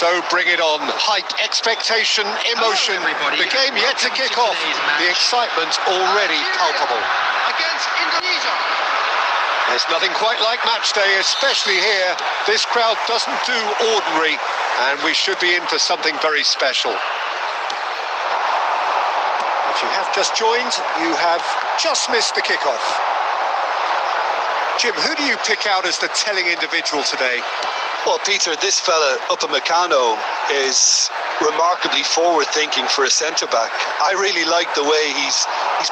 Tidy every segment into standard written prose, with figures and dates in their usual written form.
So bring it on. Hype, expectation, emotion. The game yet to kick off. The excitement already palpable. Against Indonesia. There's nothing quite like match day, especially here. This crowd doesn't do ordinary, and we should be in for something very special. If you have just joined, you have just missed the kickoff. Jim, who do you pick out as the telling individual today? Well, Peter, this fella, Upamecano, is remarkably forward-thinking for a centre-back. I really like the way he's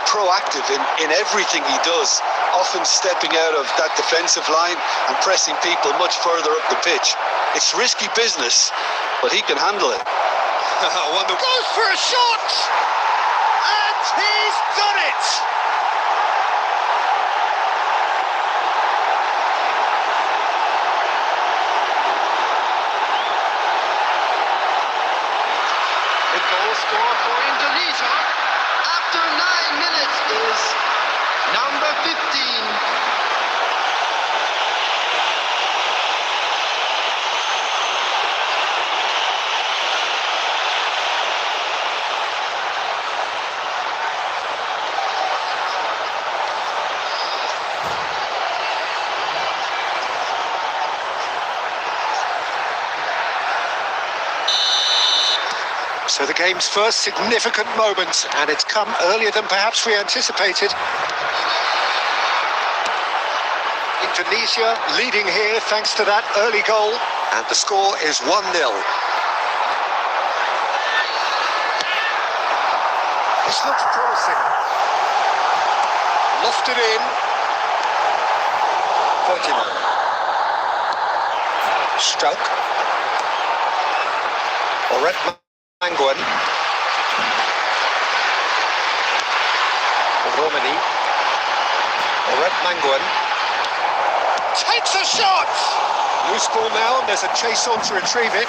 proactive in everything he does, often stepping out of that defensive line and pressing people much further up the pitch. It's risky business, but he can handle it. Goes for a shot! And he's done it! Score for Indonesia after 9 minutes is number 15. So the game's first significant moment, and it's come earlier than perhaps we anticipated. Indonesia leading here thanks to that early goal, and the score is 1-0. This looks promising. Lofted in. 39. Stroke. Mangwan. Romani. Mangwan. Takes a shot! Loose ball now, and there's a chase on to retrieve it.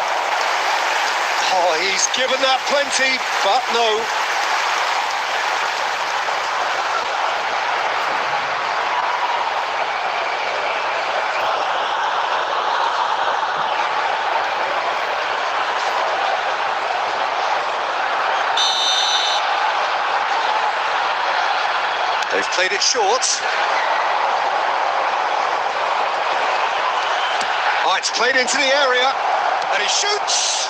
Oh, he's given that plenty, but no. They've played it short. Oh, it's played into the area, and he shoots.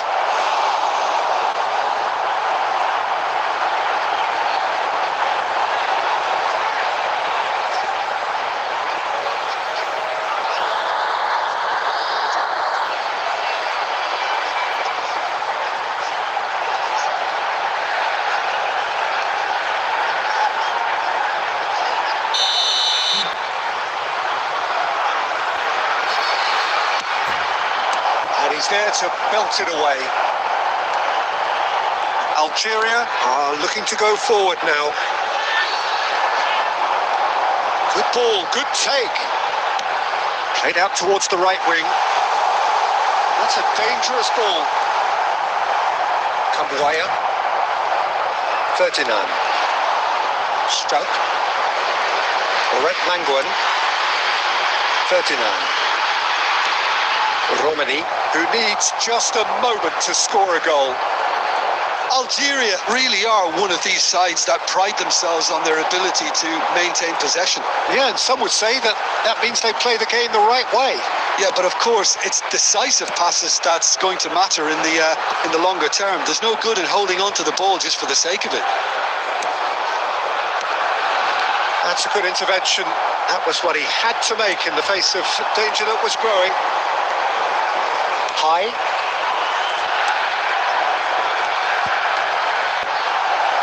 He's there to belt it away. Algeria are looking to go forward now. Good ball, good take. Played out towards the right wing. That's a dangerous ball. Kambuaya. 39. Stroke. Mangwan. 39. Romani, who needs just a moment to score a goal. Algeria really are one of these sides that pride themselves on their ability to maintain possession. Yeah, and some would say that means they play the game the right way. Yeah, but of course, it's decisive passes that's going to matter in the longer term. There's no good in holding on to the ball just for the sake of it. That's a good intervention. That was what he had to make in the face of danger that was growing. High.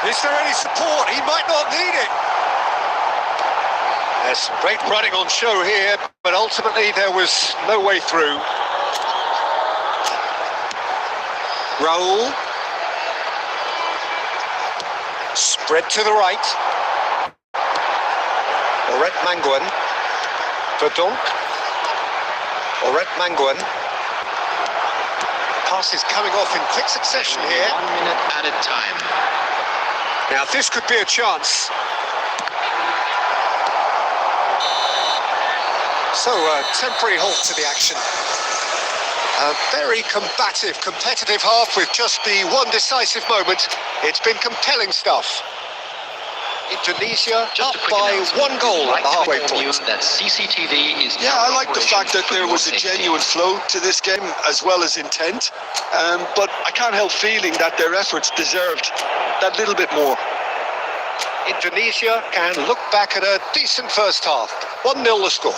Is there any support? He might not need it. There's some great running on show here, but ultimately there was no way through. Raul. Spread to the right. Mangwan. Verdonk. Mangwan. Pass is coming off in quick succession here. 1 minute at a time. Now this could be a chance. So a temporary halt to the action. A very combative, competitive half with just the one decisive moment. It's been compelling stuff. Indonesia Just up a quick by announcement. 1 goal We'd at the like to halfway inform you point. that CCTV is Yeah, now I like the in fact that operation there for was a your safety. genuine flow to this game as well as intent. But I can't help feeling that their efforts deserved that little bit more. Indonesia can look back at a decent first half. 1-0 the score.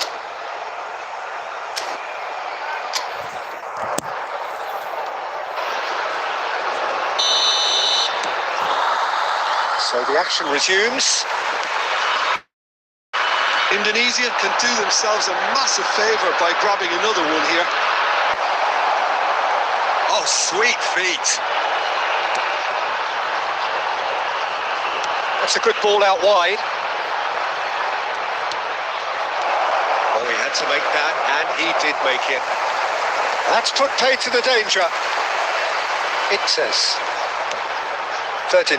So the action resumes. Indonesia can do themselves a massive favour by grabbing another one here. Oh, sweet feet. That's a good ball out wide. Oh, he had to make that, and he did make it. That's put paid to the danger. It says 39.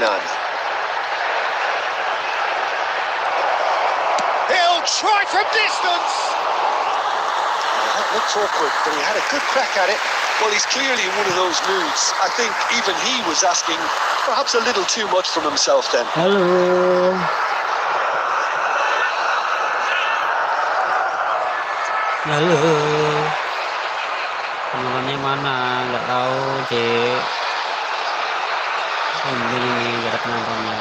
He'll try from distance. That looks awkward, but he had a good crack at it. Well, he's clearly in one of those moods. I think even he was asking perhaps a little too much from himself then. Halo. Halo. Temannya mana? Nggak tahu, Cek. Ini nggak ada penontonnya.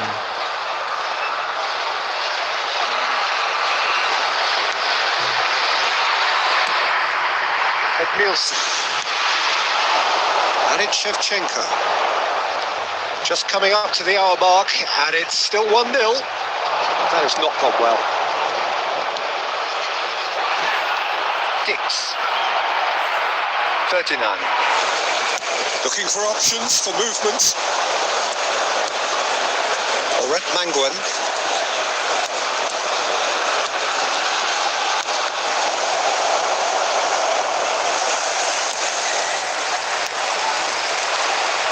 Nielsen. And it's Shevchenko. Just coming up to the hour mark, and it's still 1-0. That has not gone well. Dix. 39. Looking for options for movement. Oret Manguan.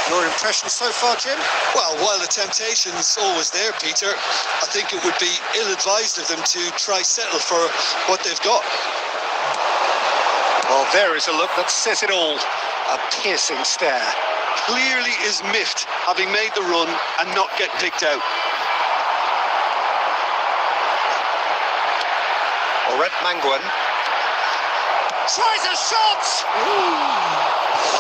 Your impression so far, Jim? Well, while the temptation's always there, Peter, I think it would be ill-advised of them to try settle for what they've got. Well, there is a look that says it all. A piercing stare. Clearly is miffed, having made the run and not get picked out. Oret Manguan. Tries a shot!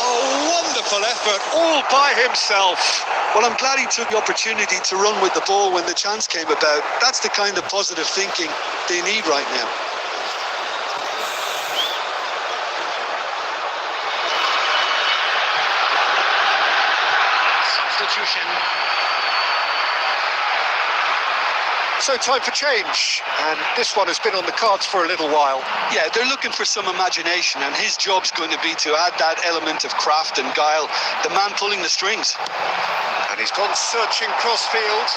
A wonderful effort, all by himself. Well, I'm glad he took the opportunity to run with the ball when the chance came about. That's the kind of positive thinking they need right now. Substitution. So time for change, and this one has been on the cards for a little while. Yeah, they're looking for some imagination, and his job's going to be to add that element of craft and guile, the man pulling the strings. And he's gone searching crossfield.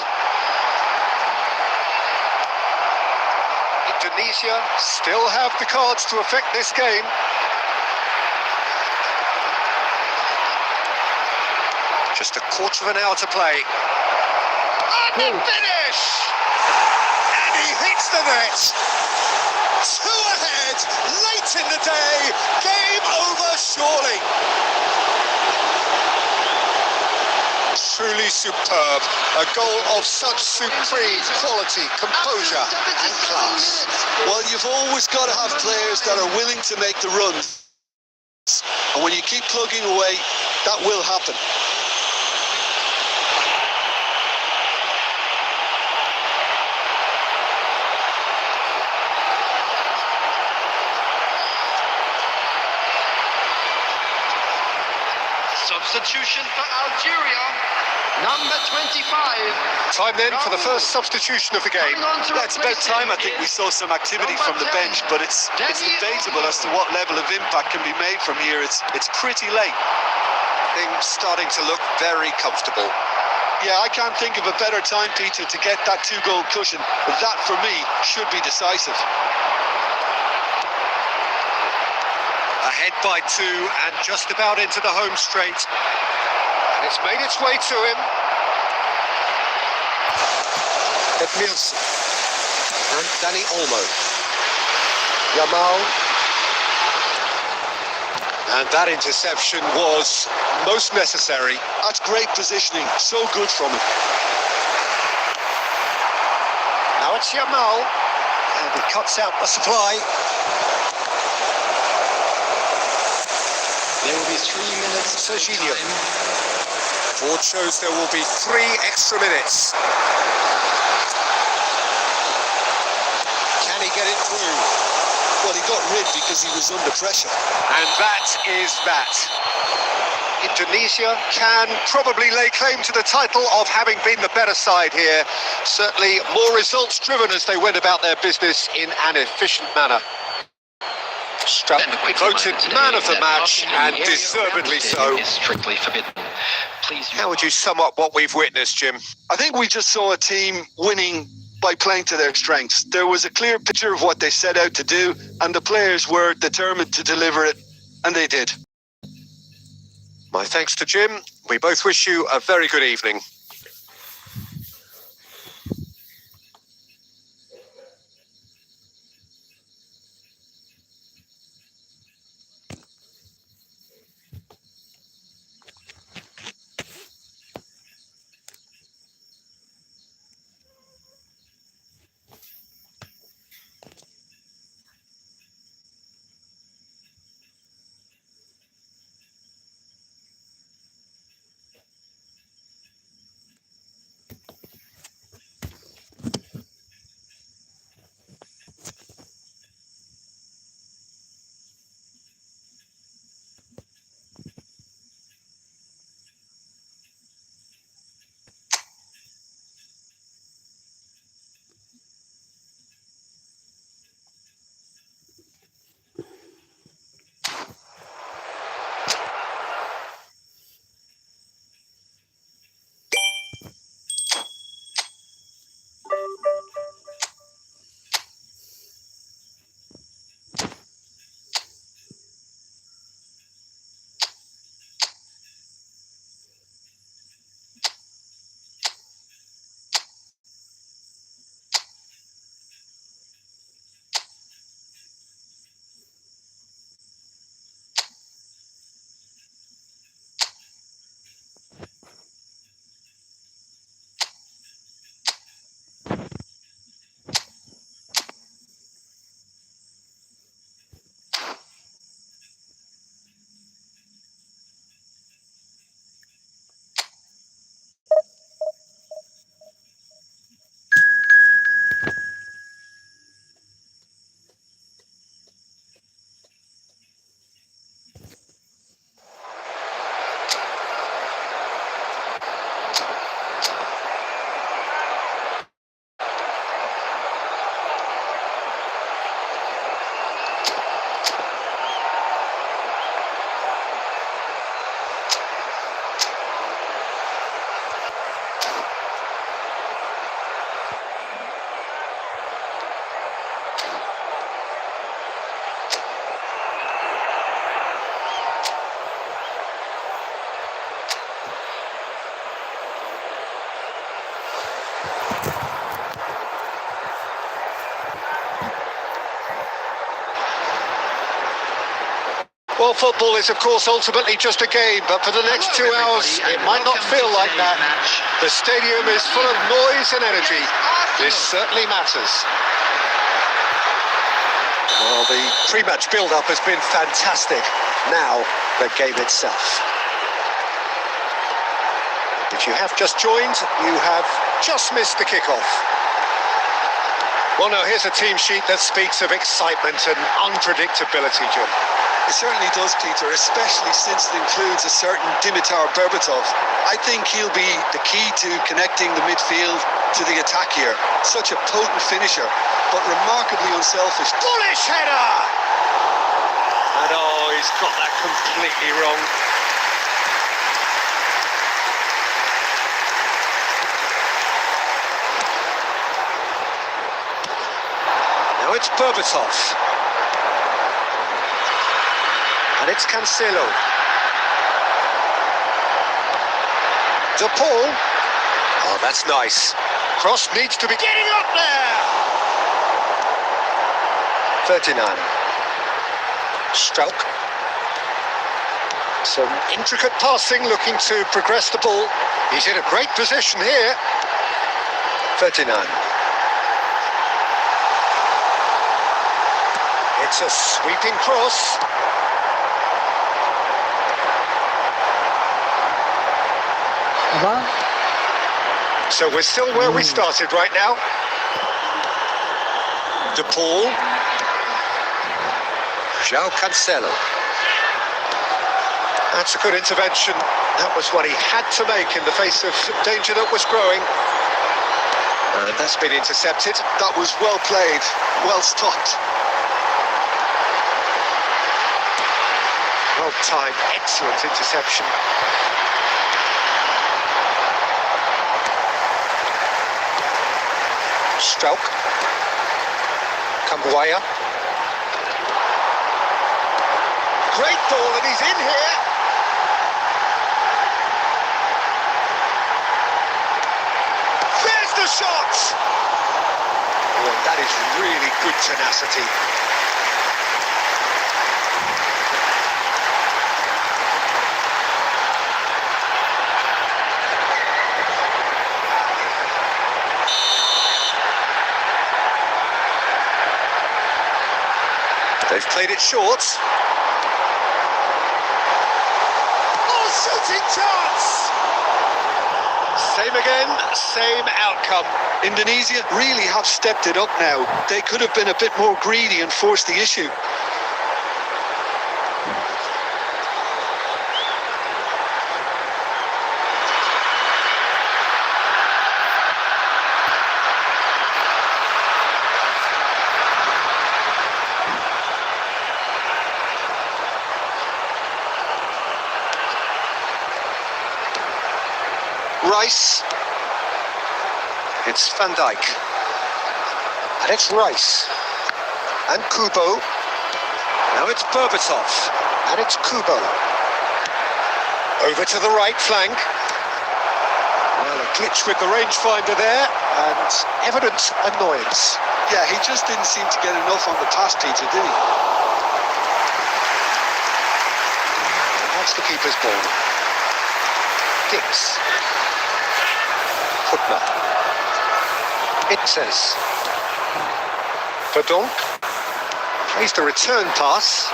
Indonesia still have the cards to affect this game. Just a quarter of an hour to play. And the finish! And he hits the net. 2 ahead, late in the day. Game over, surely. Truly superb. A goal of such supreme quality, composure and class. Well, you've always got to have players that are willing to make the runs. And when you keep plugging away, that will happen. Substitution for Algeria. Number 25. Time then for the first substitution of the game. Yeah, it's about time. I think we saw some activity from the bench, but it's debatable as to what level of impact can be made from here. It's pretty late. Things starting to look very comfortable. Yeah, I can't think of a better time, Peter, to get that 2-goal cushion. That, for me, should be decisive. Ahead by 2 and just about into the home straight. And it's made its way to him. Nielsen. And Danny Olmo. Yamal. And that interception was most necessary. That's great positioning. So good from him. Now it's Yamal. And he cuts out the supply. There will be 3 minutes of Serginho. time. Board shows there will be 3 extra minutes. Can he get it through? Well, he got rid because he was under pressure. And that is that. Indonesia can probably lay claim to the title of having been the better side here. Certainly more results driven as they went about their business in an efficient manner. Struck voted man of the match, and deservedly so. Is strictly forbidden. Please. How would you sum up what we've witnessed, Jim? I think we just saw a team winning by playing to their strengths. There was a clear picture of what they set out to do, and the players were determined to deliver it, and they did. My thanks to Jim. We both wish you a very good evening. Well, football is, of course, ultimately just a game, but for the next 2 hours, it might not feel like that. The stadium is full of noise and energy. This certainly matters. Well, the pre-match build-up has been fantastic. Now, the game itself. If you have just joined, you have just missed the kickoff. Well, now, here's a team sheet that speaks of excitement and unpredictability, Jim. It certainly does, Peter, especially since it includes a certain Dimitar Berbatov. I think he'll be the key to connecting the midfield to the attack here. Such a potent finisher, but remarkably unselfish. Bullish header! And oh, he's got that completely wrong. Now it's Berbatov. And it's Cancelo. De Paul. Oh, that's nice. Cross needs to be getting up there. Ferdinand. Stroke. Some intricate passing, looking to progress the ball. He's in a great position here. 39. It's a sweeping cross. Apa? So we're still where we started right now. De Paul. João Cancelo. That's a good intervention. That was what he had to make in the face of danger that was growing. And that's been intercepted. That was well played, well stopped. Well timed, excellent interception. Strauch. Cambuaya. Great ball, and he's in here. There's the shot. Oh, that is really good tenacity. They've played it short. Oh, shooting chance! Same again, same outcome. Indonesia really have stepped it up now. They could have been a bit more greedy and forced the issue. Rice. It's Van Dijk. And it's Rice. And Kubo. Now it's Berbatov. And it's Kubo. Over to the right flank. Well, a glitch with the rangefinder there. And evident annoyance. Yeah, he just didn't seem to get enough on the pass, Peter, did he? And that's the keeper's ball. Giggs. Putner. It says Verdonk plays the return pass.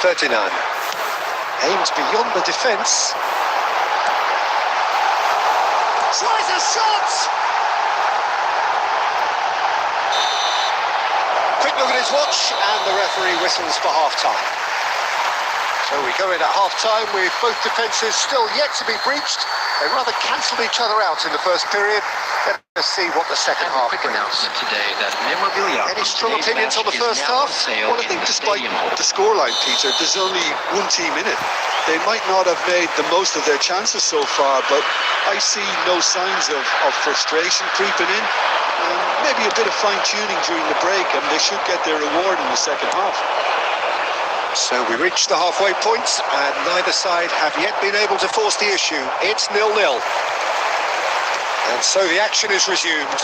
39. Aims beyond the defence. Tries a shot! Quick look at his watch, and the referee whistles for half-time. So we go in at half-time with both defences still yet to be breached. They rather cancelled each other out in the first period. Let's see what the second half Quick brings. announcement today that memorabilia. Any strong from today's opinions on the match is first now half? on sale Well, I in think the despite stadium. the scoreline, Peter, there's only one team in it. They might not have made the most of their chances so far, but I see no signs of frustration creeping in. Maybe a bit of fine-tuning during the break, and they should get their reward in the second half. So we reach the halfway point, and neither side have yet been able to force the issue. It's 0-0. And so the action is resumed.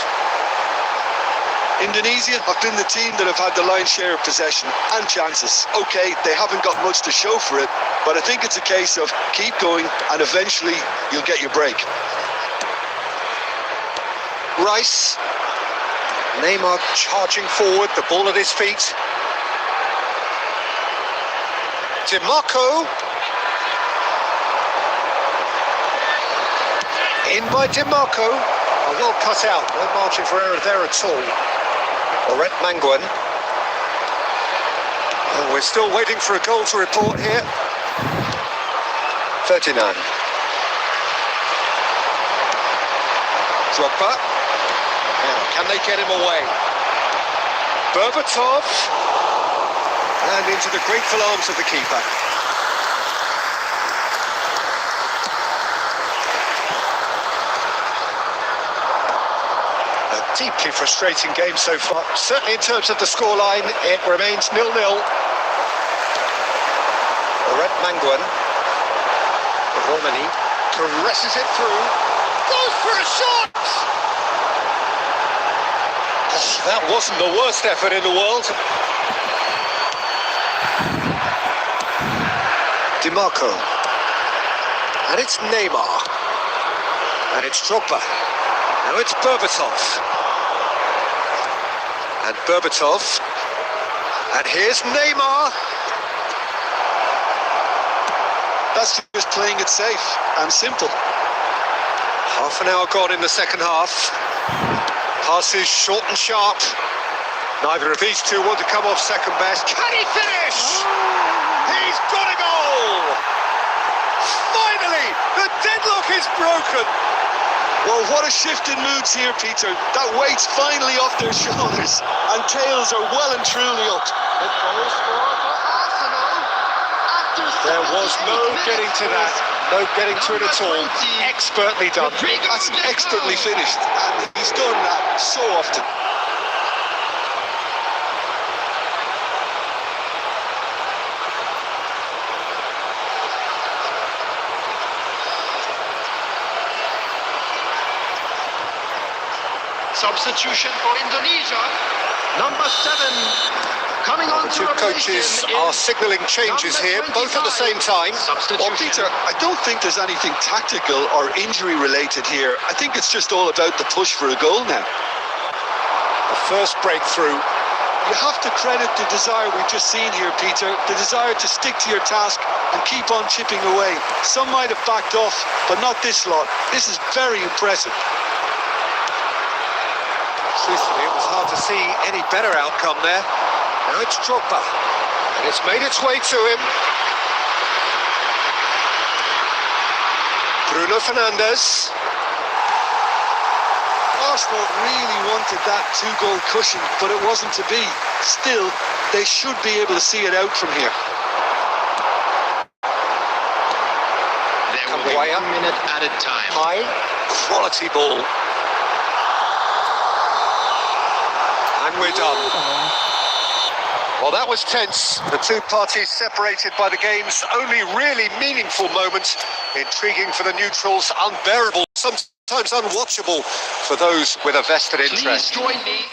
Indonesia have been the team that have had the lion's share of possession and chances. Okay, they haven't got much to show for it, but I think it's a case of keep going and eventually you'll get your break. Rice. Neymar charging forward, the ball at his feet. DiMarco. In by DiMarco. Well cut out, no margin for error there at all. Laurent Manguin. Oh, we're still waiting for a goal to report here. 39. Drogba. Now, can they get him away? Berbatov. And into the grateful arms of the keeper. A deeply frustrating game so far. Certainly in terms of the scoreline, it remains 0-0. Laurent Manguin. Romani caresses it through. Goes for a shot! Oh, that wasn't the worst effort in the world. DiMarco. And it's Neymar. And it's Drogba. Now it's Berbatov. And Berbatov. And here's Neymar. That's just playing it safe and simple. Half an hour gone in the second half. Passes short and sharp. Neither of these two want to come off second best. Can he finish? He's got a goal! Finally, the deadlock is broken. Well, what a shift in moods here, Peter. That weight's finally off their shoulders, and tails are well and truly up. There was no getting to that. No getting to it at all. Expertly done. That's expertly finished, and he's done that so often. Substitution for Indonesia. Number 7 coming on The two coaches are signalling changes here, both at the same time. Well, Peter, I don't think there's anything tactical or injury related here. I think it's just all about the push for a goal now. The first breakthrough. You have to credit the desire we've just seen here, Peter. The desire to stick to your task and keep on chipping away. Some might have backed off, but not this lot. This is very impressive. Truthfully, it was hard to see any better outcome there. Now it's Drogba, and it's made its way to him. Bruno Fernandes. Arsenal really wanted that two-goal cushion, but it wasn't to be. Still, they should be able to see it out from here. There will be 1 minute added time. High quality ball. And we're done. Well, that was tense. The two parties separated by the game's only really meaningful moment. Intriguing for the neutrals, unbearable, sometimes unwatchable for those with a vested interest. Please join me.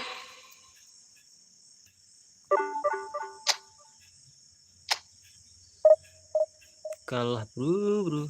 Kalah bro.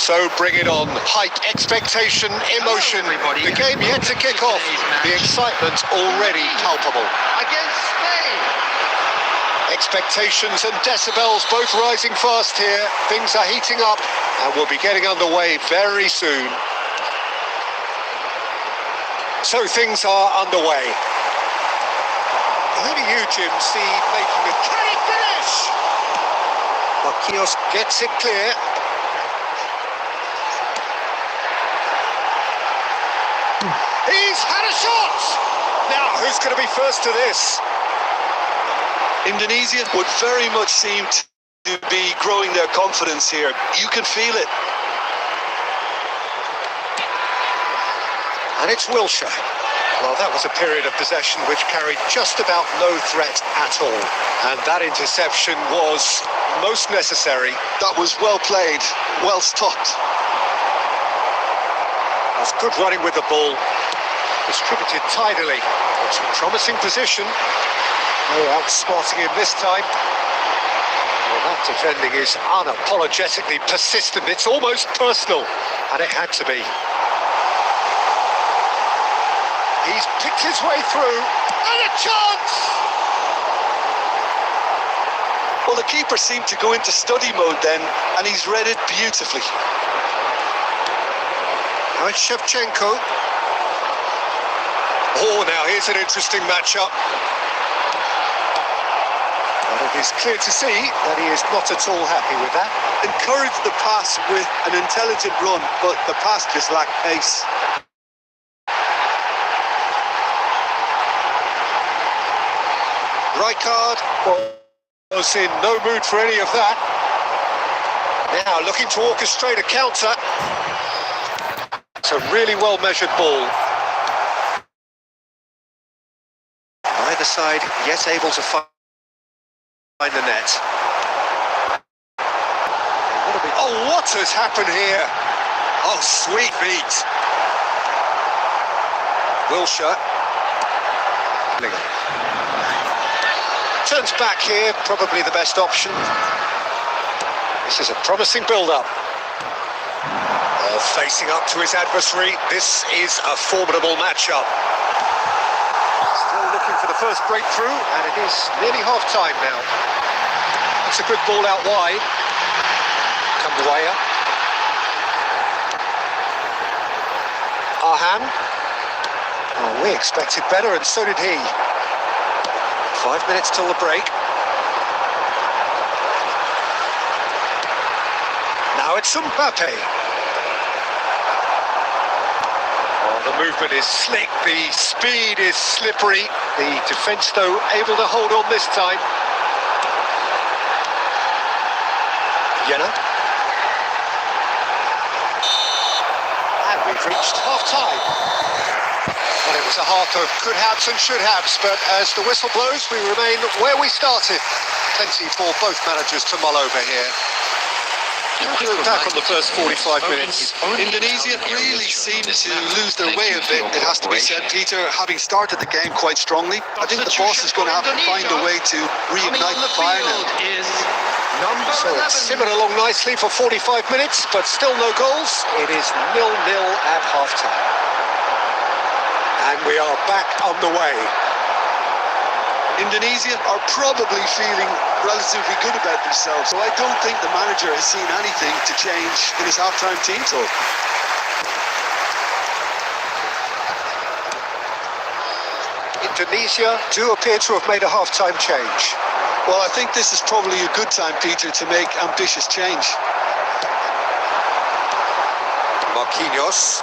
So bring it on. Hype, expectation, emotion. everybody. The game yet to kick off. The excitement already palpable. Against Spain. Expectations and decibels both rising fast here. Things are heating up and we'll be getting underway very soon. So things are underway. Who do you, Jim, see making a carry finish? Marquinhos gets it clear. He's had a shot! Now, who's going to be first to this? Indonesia would very much seem to be growing their confidence here. You can feel it. And it's Wilshere. Well, that was a period of possession which carried just about no threat at all. And that interception was most necessary. That was well played, well stopped. That's good running with the ball. Distributed tidily. It's a promising position. No outsmarting him this time. Well, that defending is unapologetically persistent. It's almost personal. And it had to be. He's picked his way through. And a chance! Well, the keeper seemed to go into study mode then, and he's read it beautifully. Now it's Shevchenko. Oh, now here's an interesting matchup. And it is clear to see that he is not at all happy with that. Encouraged the pass with an intelligent run, but the pass just lacked pace. Rijkaard was in no mood for any of that. Now looking to orchestrate a counter. It's a really well-measured ball. Either side, yet able to find the net. Oh, what has happened here? Oh, sweet beat. Wilshere. Turns back here, probably the best option. This is a promising build-up. Facing up to his adversary, this is a formidable matchup. Still looking for the first breakthrough, and it is nearly half-time now. It's a good ball out wide. Kambuaya. Arhan. Oh, we expected better, and so did he. 5 minutes till the break. Now it's Mbappe. Oh, the movement is slick, the speed is slippery. The defence, though, able to hold on this time. Jenna. And we've reached half-time. Well, it was a half of could-haves and should-haves, but as the whistle blows, we remain where we started. Plenty for both managers to mull over here. Look back on the first 45 minutes. Indonesia really seemed to lose their way a bit, it has to be said, Peter, having started the game quite strongly. I think the boss is going to have to find a way to reignite the fire now. So it's simmered along nicely for 45 minutes, but still no goals. It is 0-0 at half-time. And we are back on the way. Indonesia are probably feeling relatively good about themselves, so I don't think the manager has seen anything to change in his half-time team talk. Indonesia do appear to have made a half-time change. Well, I think this is probably a good time, Peter, to make ambitious change. Marquinhos.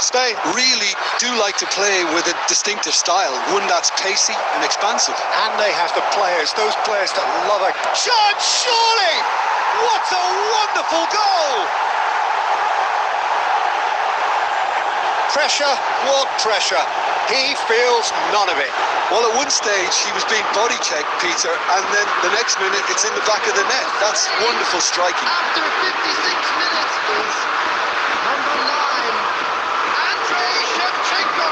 Spain really do like to play with a distinctive style, one that's pacey and expansive. And they have the players, those players that love a chance, surely! What a wonderful goal! Pressure, what pressure? He feels none of it. Well, at one stage he was being body checked, Peter, and then the next minute it's in the back of the net. That's wonderful striking. After 56 minutes, please. Number 9, Shevchenko.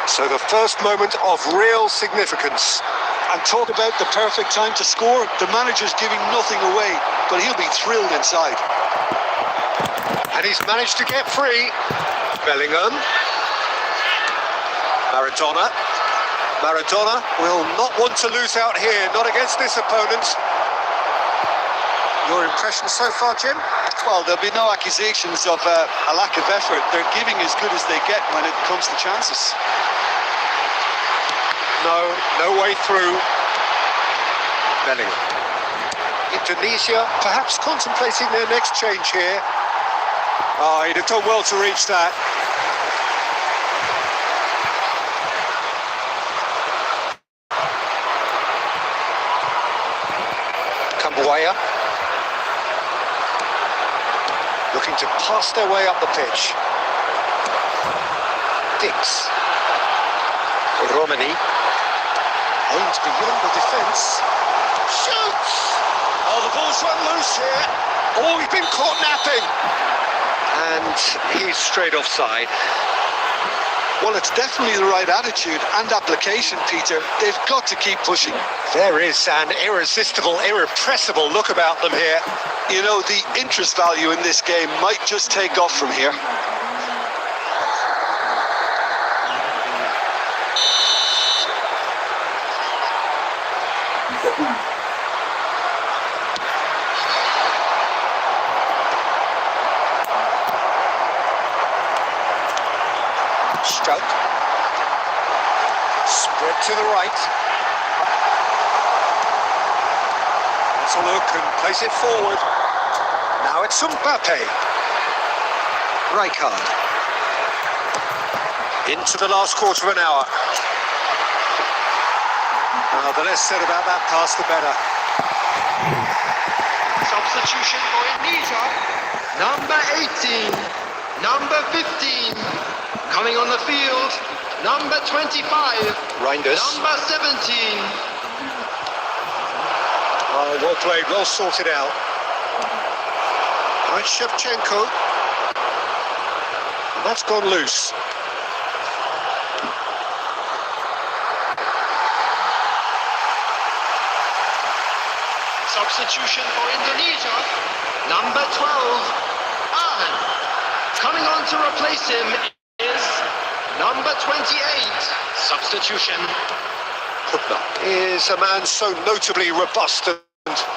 So the first moment of real significance. And talk about the perfect time to score. The manager's giving nothing away, but he'll be thrilled inside. And he's managed to get free. Bellingham. Maradona. Maradona will not want to lose out here, not against this opponent. Your impression so far, Jim? Well, there'll be no accusations of a lack of effort. They're giving as good as they get when it comes to chances. No way through. Bellingham. Indonesia perhaps contemplating their next change here. Oh, he'd have done well to reach that. Kambuaya. Looking to pass their way up the pitch. Dix. Romani. Aims beyond the defence. Shoots! Oh, the ball's run loose here. Oh, he's been caught napping. And he's straight offside. Well, it's definitely the right attitude and application, Peter. They've got to keep pushing. There is an irresistible, irrepressible look about them here. You know, the interest value in this game might just take off from here. Stroke. Spread to the right. Let's a look and place it forward. Now it's Mbappe. Rijkaard. Into the last quarter of an hour. The less said about that pass, the better. Substitution for Indonesia. Number 18, number 15, coming on the field, number 25, Reinders. number 17. Oh, well played, well sorted out. Right, Shevchenko. And that's gone loose. Substitution for Indonesia, number 12, Ahn. Coming on to replace him is number 28. Substitution. Putna is a man so notably robust and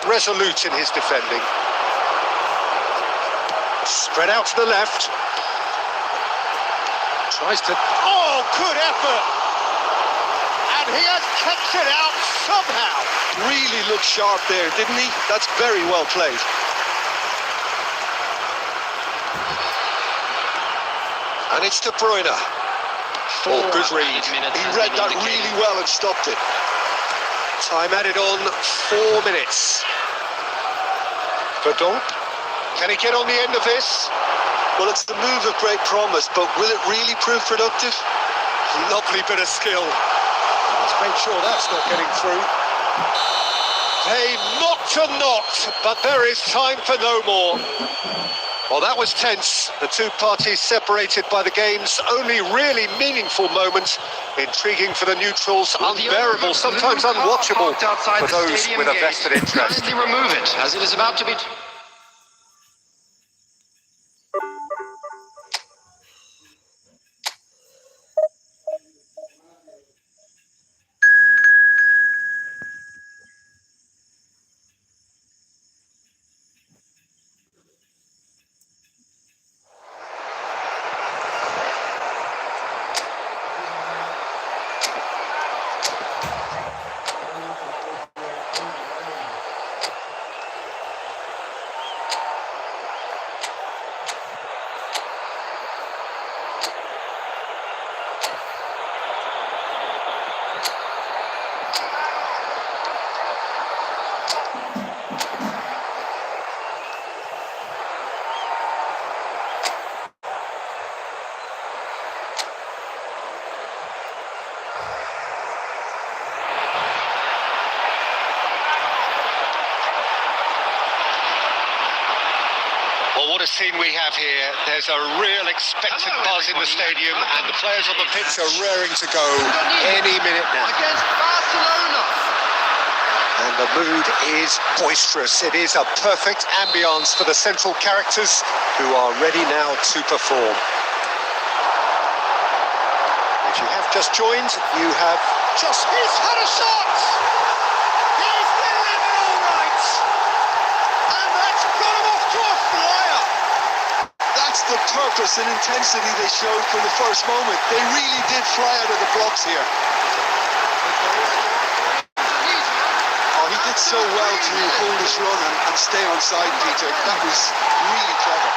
resolute in his defending. Spread out to the left. Tries to... Oh, good effort! And he has kept it out somehow. Really looked sharp there, didn't he? That's very well played. And it's De Bruyne. Oh, good read. He read that really well and stopped it. Time added on 4 minutes. Verdon. Can he get on the end of this? Well, it's the move of great promise, but will it really prove productive? Lovely bit of skill. Let's make sure that's not getting through. They knocked and knocked, but there is time for no more. Well, that was tense. The two parties separated by the game's only really meaningful moment. Intriguing for the neutrals, unbearable, sometimes unwatchable for those with a vested interest. Kindly remove it, as it is about to be... What a scene we have here. There's a real expectant buzz in the stadium and the players on the pitch are raring to go any minute now. Against Barcelona. And the mood is boisterous. It is a perfect ambience for the central characters who are ready now to perform. If you have just joined, you have just... He's had a shot! He's there in it all right! And that's got him off to a flyer! That's the purpose and intensity they showed from the first moment. They really did fly out of the blocks here. Oh, he did so well to hold his run and stay on side, Peter. That was really clever.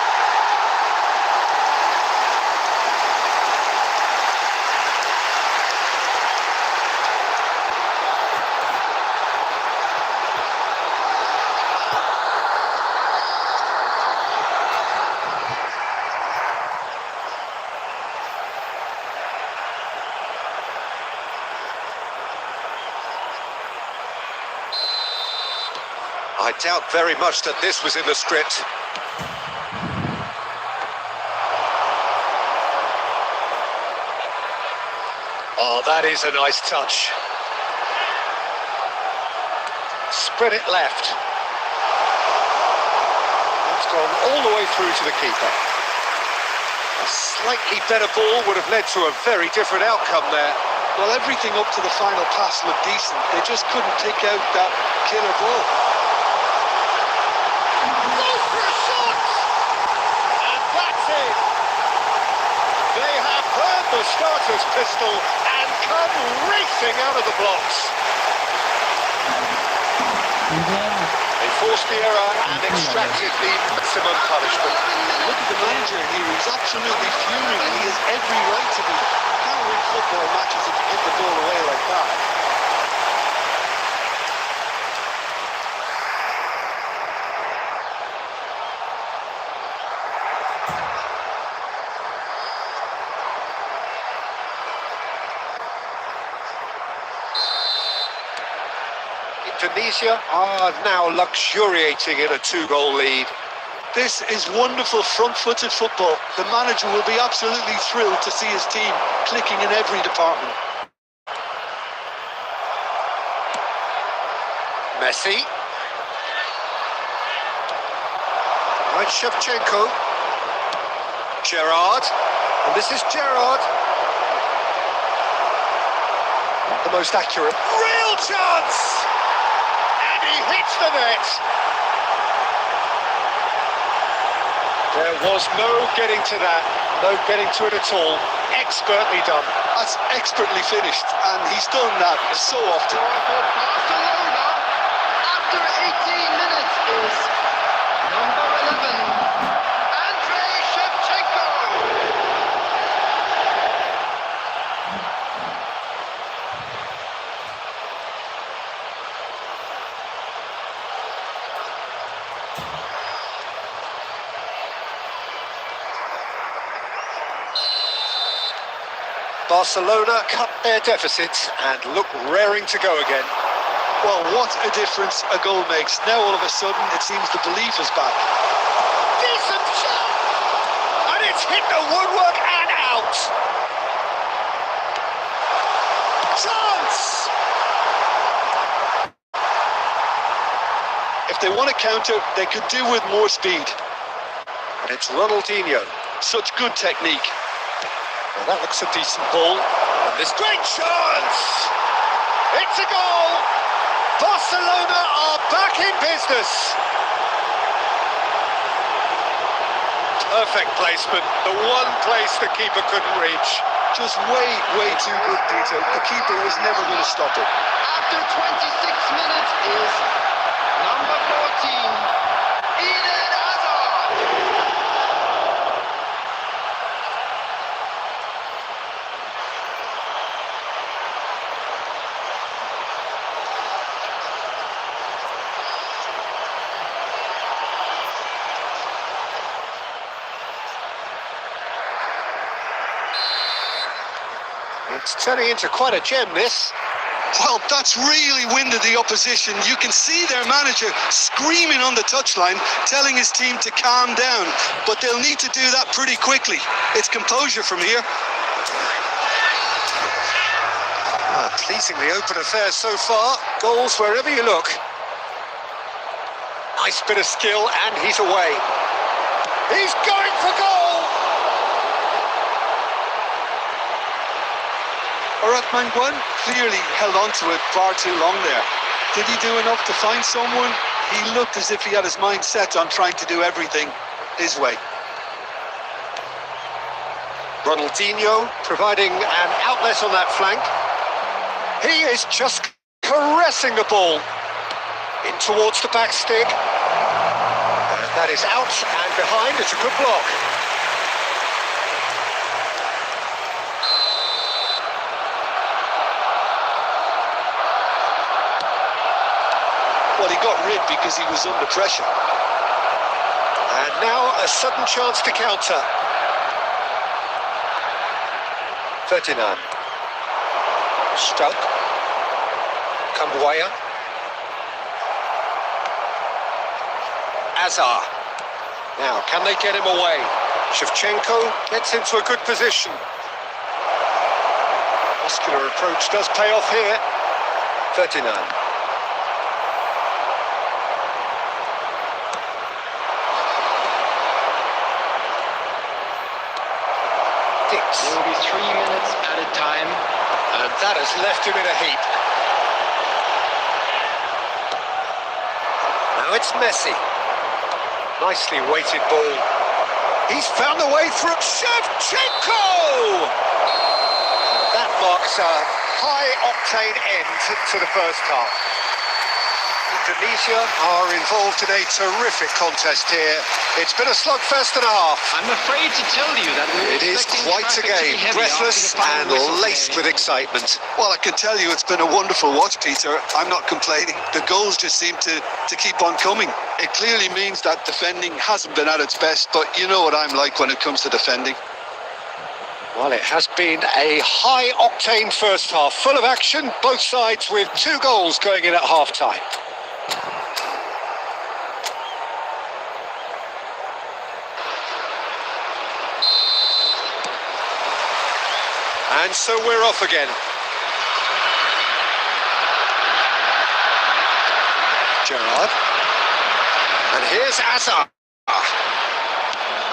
I doubt very much that this was in the script. Oh, that is a nice touch. Spread it left. It's gone all the way through to the keeper. A slightly better ball would have led to a very different outcome there. Well, everything up to the final pass looked decent. They just couldn't pick out that killer ball. Goes for a shot! And that's it! They have heard the starter's pistol and come racing out of the blocks. They forced the error and extracted the maximum punishment. Look at the manager here. He's absolutely fuming and he has every right to be. You can't win football matches if you hit the ball away like that. Indonesia are now luxuriating in a 2-goal lead. This is wonderful front-footed football. The manager will be absolutely thrilled to see his team clicking in every department. Messi. Right, Shevchenko. Gerrard. And this is Gerrard. Not the most accurate. Real chance! And he hits the net. There was no getting to that. No getting to it at all. Expertly done. That's expertly finished, and he's done that so often. Barcelona, after 18 minutes, is number 11, Andrei Shevchenko. Barcelona cut their deficit and look raring to go again. Well, what a difference a goal makes. Now all of a sudden it seems the belief is back. Decent shot! And it's hit the woodwork and out! Chance! If they want to counter, they could do with more speed. And it's Ronaldinho. Such good technique. Well, that looks a decent ball. And this great chance! It's a goal! Barcelona are back in business! Perfect placement. The one place the keeper couldn't reach. Just way too good, Peter. The keeper was never going to stop it. After 26 minutes is number 14, Eden Hazard. It's turning into quite a gem, this. Well, that's really winded the opposition. You can see their manager screaming on the touchline, telling his team to calm down. But they'll need to do that pretty quickly. It's composure from here. Pleasingly open affair so far. Goals wherever you look. Nice bit of skill, and he's away. He's going for goal! Manguan clearly held on to it far too long there. Did he do enough to find someone? He looked as if he had his mind set on trying to do everything his way. Ronaldinho providing an outlet on that flank. He is just caressing the ball in towards the back stick. And that is out and behind. It's a good block. Well, he got rid because he was under pressure. And now a sudden chance to counter. Ferdinand. Stuck. Kambuaya. Azar. Now, can they get him away? Shevchenko gets into a good position. Muscular approach does pay off here. 39. There will be 3 minutes at a time. And that has left him in a heap. Now it's Messi. Nicely weighted ball. He's found the way through. Shevchenko! That marks a high-octane end to the first half. Indonesia are involved in a terrific contest here. It's been a slugfest and a half. I'm afraid to tell you that we're It is expecting quite a traffic to be game, heavy breathless after the final and whistle laced today. with excitement. Well, I can tell you it's been a wonderful watch, Peter. I'm not complaining. The goals just seem to keep on coming. It clearly means that defending hasn't been at its best, but you know what I'm like when it comes to defending. Well, it has been a high-octane first half, full of action, both sides with 2 goals going in at half-time. And so we're off again. Gerrard. And here's Azar.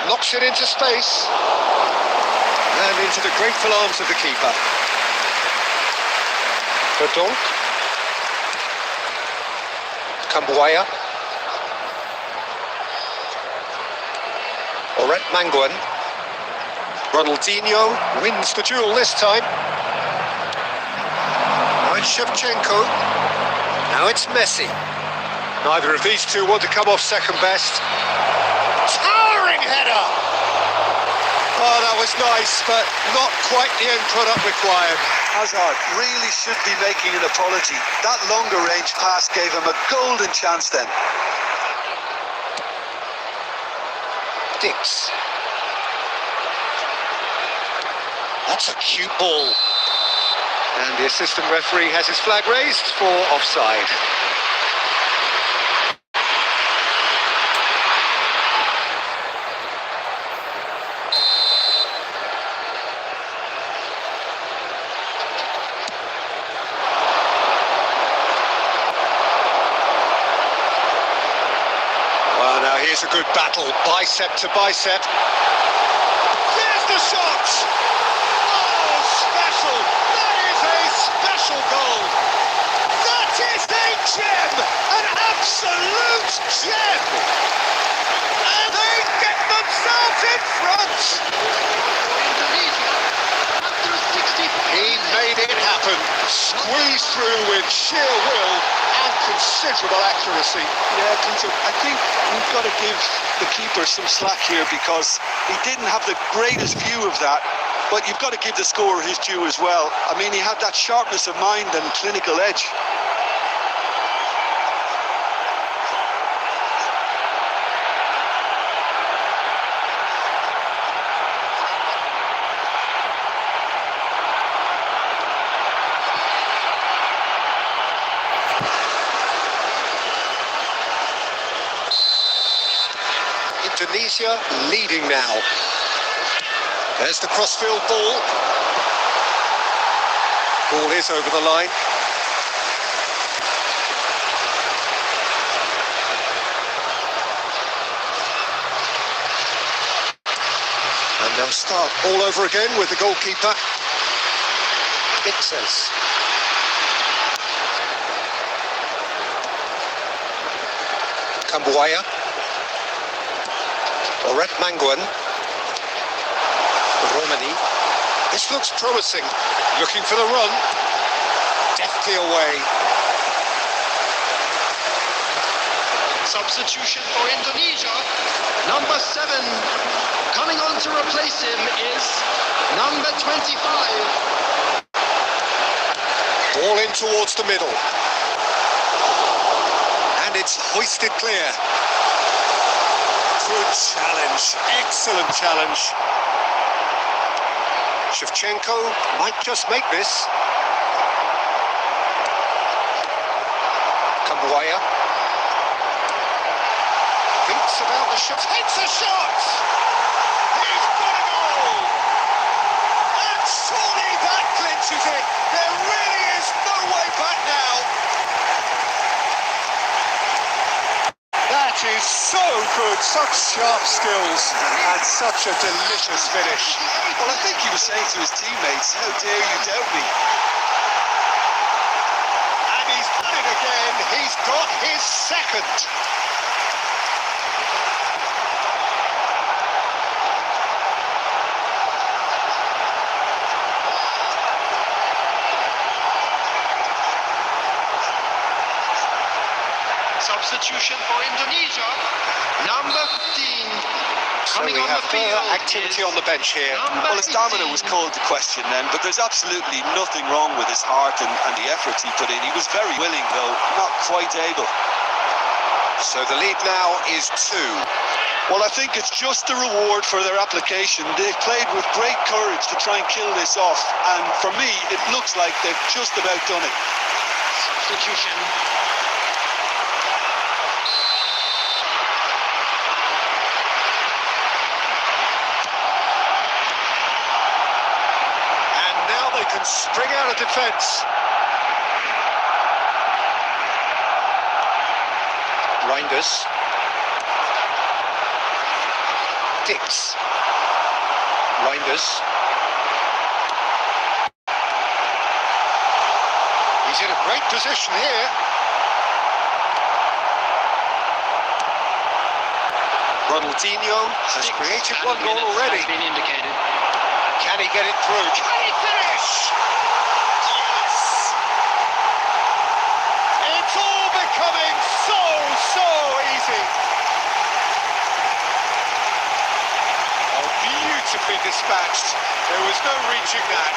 Knocks it into space. And into the grateful arms of the keeper. Verdonk. Kambuaya. Oret Manguan. Ronaldinho wins the duel this time. Now it's Shevchenko. Now it's Messi. Neither of these two want to come off second best. Towering header! Oh, that was nice, but not quite the end product required. Hazard really should be making an apology. That longer range pass gave him a golden chance then. Dix. That's a cute ball. And the assistant referee has his flag raised for offside. Well, now here's a good battle, bicep to bicep. There's the shot! Oh, special! That is a special goal! That is a gem! An absolute gem! And they get themselves in front! Indonesia, after 60. He made it happen, squeezed through with sheer will and considerable accuracy. Yeah, Peter, I think we've got to give the keeper some slack here because he didn't have the greatest view of that, but you've got to give the scorer his due as well. I mean, he had that sharpness of mind and clinical edge. Indonesia leading now. There's the crossfield ball. Ball is over the line. And they'll start all over again with the goalkeeper. Mixes. Kambuaya. Oret Manguan. Romani. This looks promising. Looking for the run. Deftly away. Substitution for Indonesia. Number 7 coming on to replace him is number 25. Ball in towards the middle. And it's hoisted clear. Good challenge. Excellent challenge. Shevchenko might just make this. Kambuaya. Thinks about the shot. Takes a shot! He's got a goal! And surely that clinches it. So good, such sharp skills, and such a delicious finish. Well, I think he was saying to his teammates, how dare you doubt me? And he's done it again. He's got his second. Substitution for Indonesia, number 15. So we have further activity on the bench here. Well, his stamina was called to question then, but there's absolutely nothing wrong with his heart and the efforts he put in. He was very willing, though not quite able. So the lead now is 2. Well, I think it's just a reward for their application. They've played with great courage to try and kill this off, and for me, it looks like they've just about done it. Substitution. Can spring out of defence. Reinders. Dix. Reinders. He's in a great position here. Ronaldinho has created one goal already. Been indicated. Can he get it through? Can he finish? Yes! It's all becoming so easy. Oh, beautifully dispatched. There was no reaching that.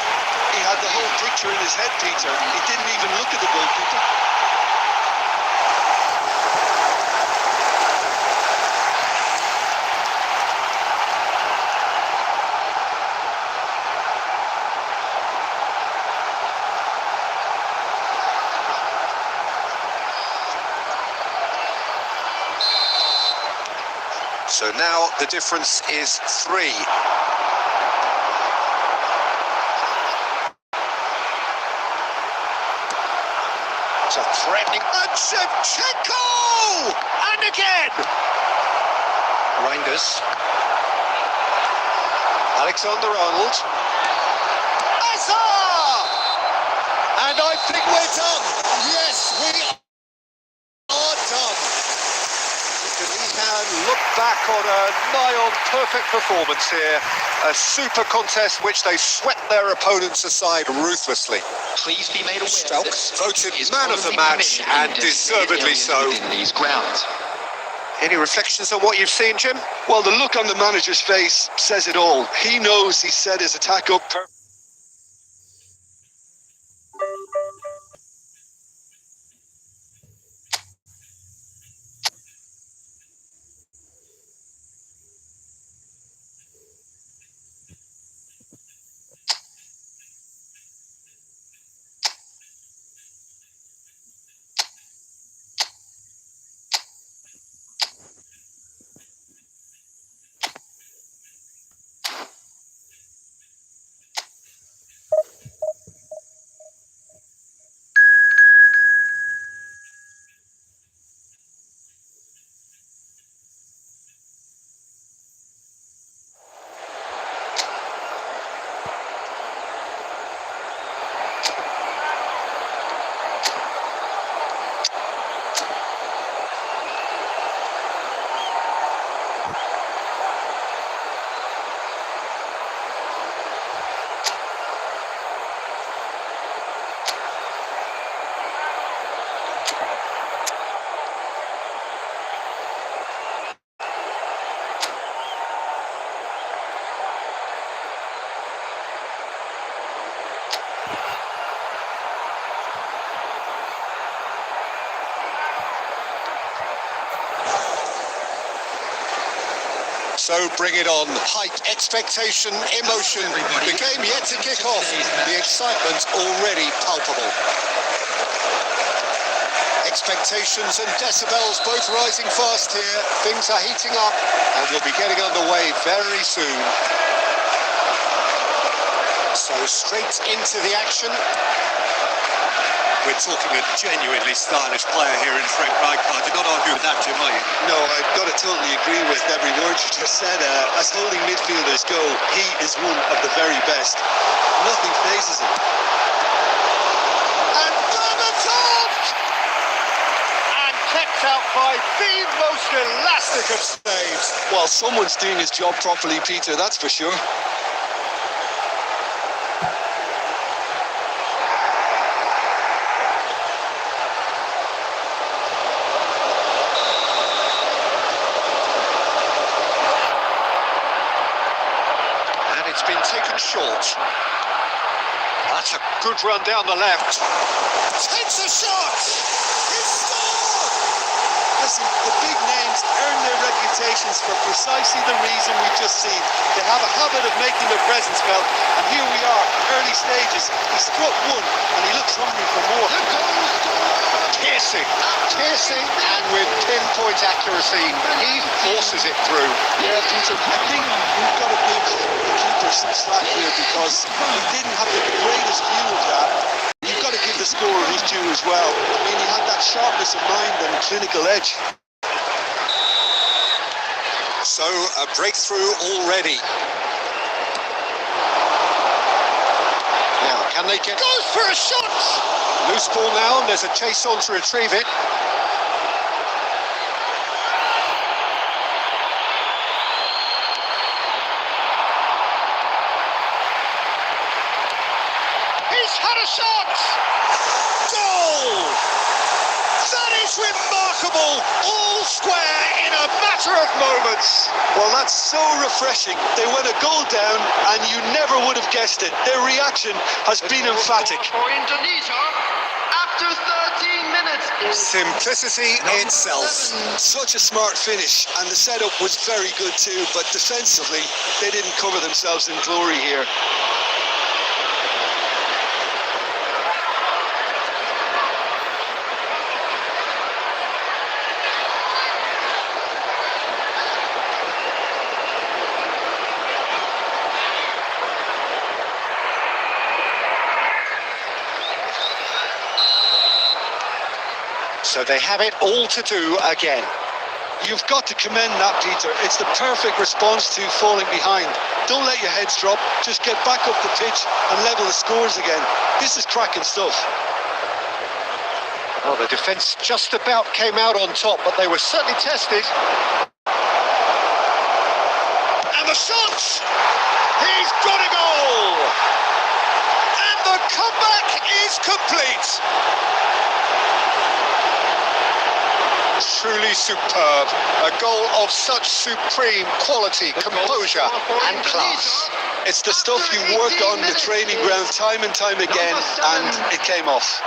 He had the whole picture in his head, Peter. He didn't even look at the goalkeeper. So now the difference is 3. It's a threatening... And Shevchenko! And again! Reinders. Alexander-Arnold. Hazard! And I think we're done. Yes, we are done. We can look back on a nigh-on perfect performance here. A super contest which they swept their opponents aside ruthlessly. Please be made aware Strelks that voted is man of the only match, permitted and in designated deservedly areas so. within these grounds. Any reflections on what you've seen, Jim? Well, the look on the manager's face says it all. He knows he set his attack up perfectly. So bring it on. Hype, expectation, emotion. The game yet to kick off. The excitement already palpable. Expectations and decibels both rising fast here. Things are heating up and we'll be getting underway very soon. So straight into the action. We're talking a genuinely stylish player here in Frank Rijkaard. You're not arguing with that, Jim, are you? No, I've got to totally agree with every word you just said. As holding midfielders go, he is one of the very best. Nothing phases him. And Berbatov! And kept out by the most elastic of saves. Well, someone's doing his job properly, Peter, that's for sure. It's been taken short. That's a good run down the left. Takes a shot! He scored! Listen, the big names earn their reputations for precisely the reason we've just seen. They have a habit of making their presence felt, and here we are, early stages. He struck one, and he looks hungry for more. The goal scorer! Piercing, and with pinpoint accuracy, he forces it through. Yeah, Peter, I think we've got to give the keeper some slack here because he didn't have the greatest view of that. You've got to give the scorer his due as well. I mean, he had that sharpness of mind and clinical edge. So, a breakthrough already. Now, can they get... Goes for a shot! Loose ball now, and there's a chase on to retrieve it. He's had a shot! Goal! That is remarkable! All square in a matter of moments. Well, that's so refreshing. They went a goal down, and you never would have guessed it. Their reaction has been emphatic. For Indonesia, after 13 minutes. Simplicity itself. Such a smart finish, and the setup was very good too, but defensively, they didn't cover themselves in glory here. So they have it all to do again. You've got to commend that, Peter. It's the perfect response to falling behind. Don't let your heads drop. Just get back up the pitch and level the scores again. This is cracking stuff. Well, the defence just about came out on top, but they were certainly tested. And the shot! He's got a goal! And the comeback is complete! Truly superb. A goal of such supreme quality, composure and class. It's the stuff you work on the training ground time and time again, and it came off.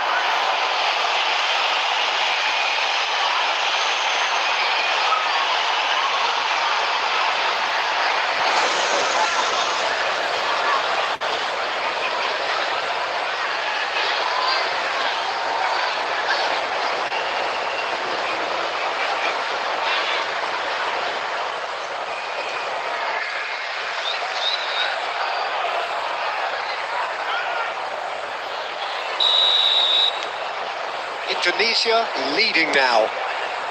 Indonesia leading now.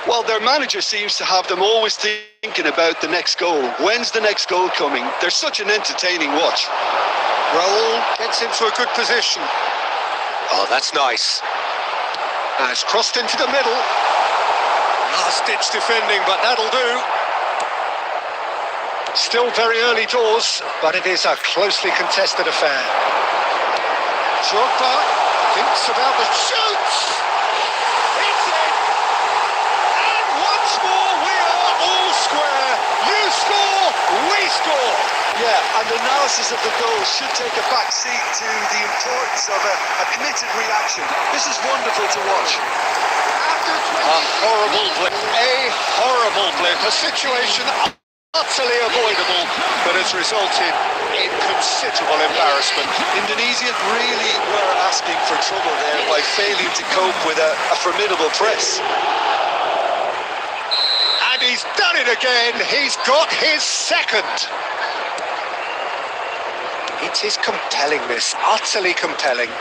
Well, their manager seems to have them always thinking about the next goal. When's the next goal coming? They're such an entertaining watch. Raul gets into a good position. Oh, that's nice. And it's crossed into the middle. Last-ditch defending, but that'll do. Still very early doors, but it is a closely contested affair. Drogba thinks about the shoots. It's in. And once more, we are all square. You score, we score. Yeah, and analysis of the goal should take a back seat to the importance of a committed reaction. This is wonderful to watch. A horrible blip. A horrible blip. A situation utterly avoidable that has resulted in considerable embarrassment. Indonesia really were asking for trouble there by failing to cope with a formidable press. And he's done it again. He's got his second. It is compelling, this. Utterly compelling.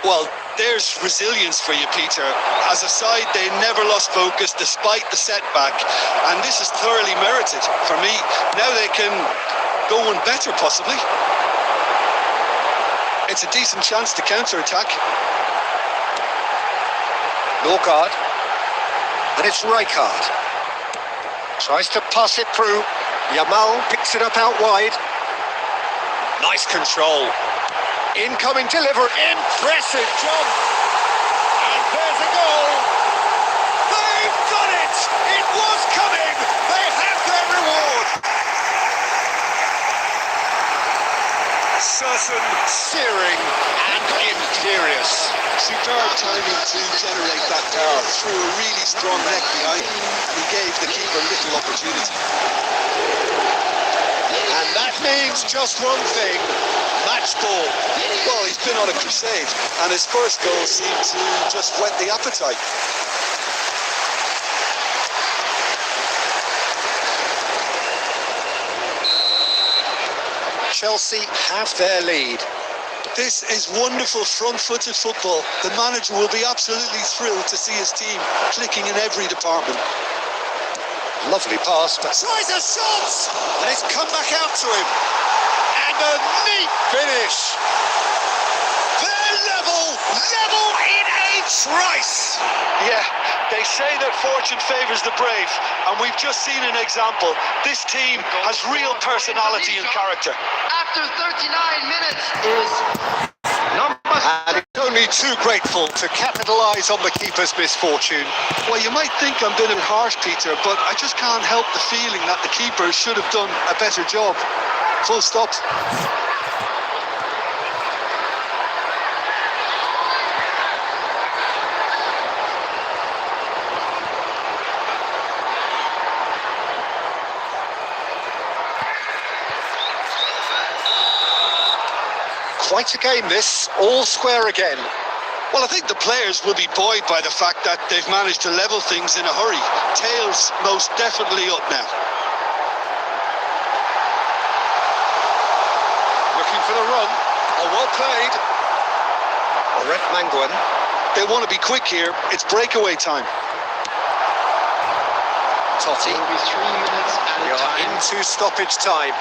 Well, There's resilience for you, Peter. As a side, they never lost focus despite the setback, and this is thoroughly merited for me. Now they can go one better, possibly. It's a decent chance to counter-attack. Norgard. And it's Rijkaard. Tries to pass it through. Yamal picks it up out wide. Nice control. Incoming delivery. Impressive job. And there's a goal. They've done it. It was coming. They have their reward. Certain, searing, and imperious. Superb timing to generate that power through a really strong neck behind, and he gave the keeper little opportunity. And that means just one thing, match ball. Well, he's been on a crusade, and his first goal seemed to just whet the appetite. Chelsea have their lead. This is wonderful front-footed football. The manager will be absolutely thrilled to see his team clicking in every department. Lovely pass, but tries a shot, and it's come back out to him. And a neat finish. They're level in a trice. Yeah, they say that fortune favours the brave, and we've just seen an example. This team has real personality and character. After 39 minutes is number... And it's only too grateful to capitalise on the keeper's misfortune. Well, you might think I'm being harsh, Peter, but I just can't help the feeling that the keeper should have done a better job. Full stop. Quite a game this, all square again. Well, I think the players will be buoyed by the fact that they've managed to level things in a hurry. Tails most definitely up now. Looking for the run. Oh, well played. Oret Manguan. They want to be quick here. It's breakaway time. Totti. Will be 3 minutes at We a are time. into stoppage time.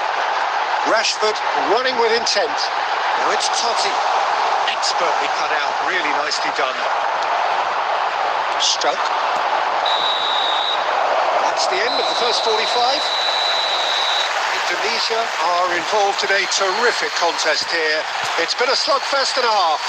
Rashford running with intent. Now it's Totti. Expertly cut out, really nicely done. Stroke. That's the end of the first 45. Indonesia are involved in a terrific contest here. It's been a slugfest and a half.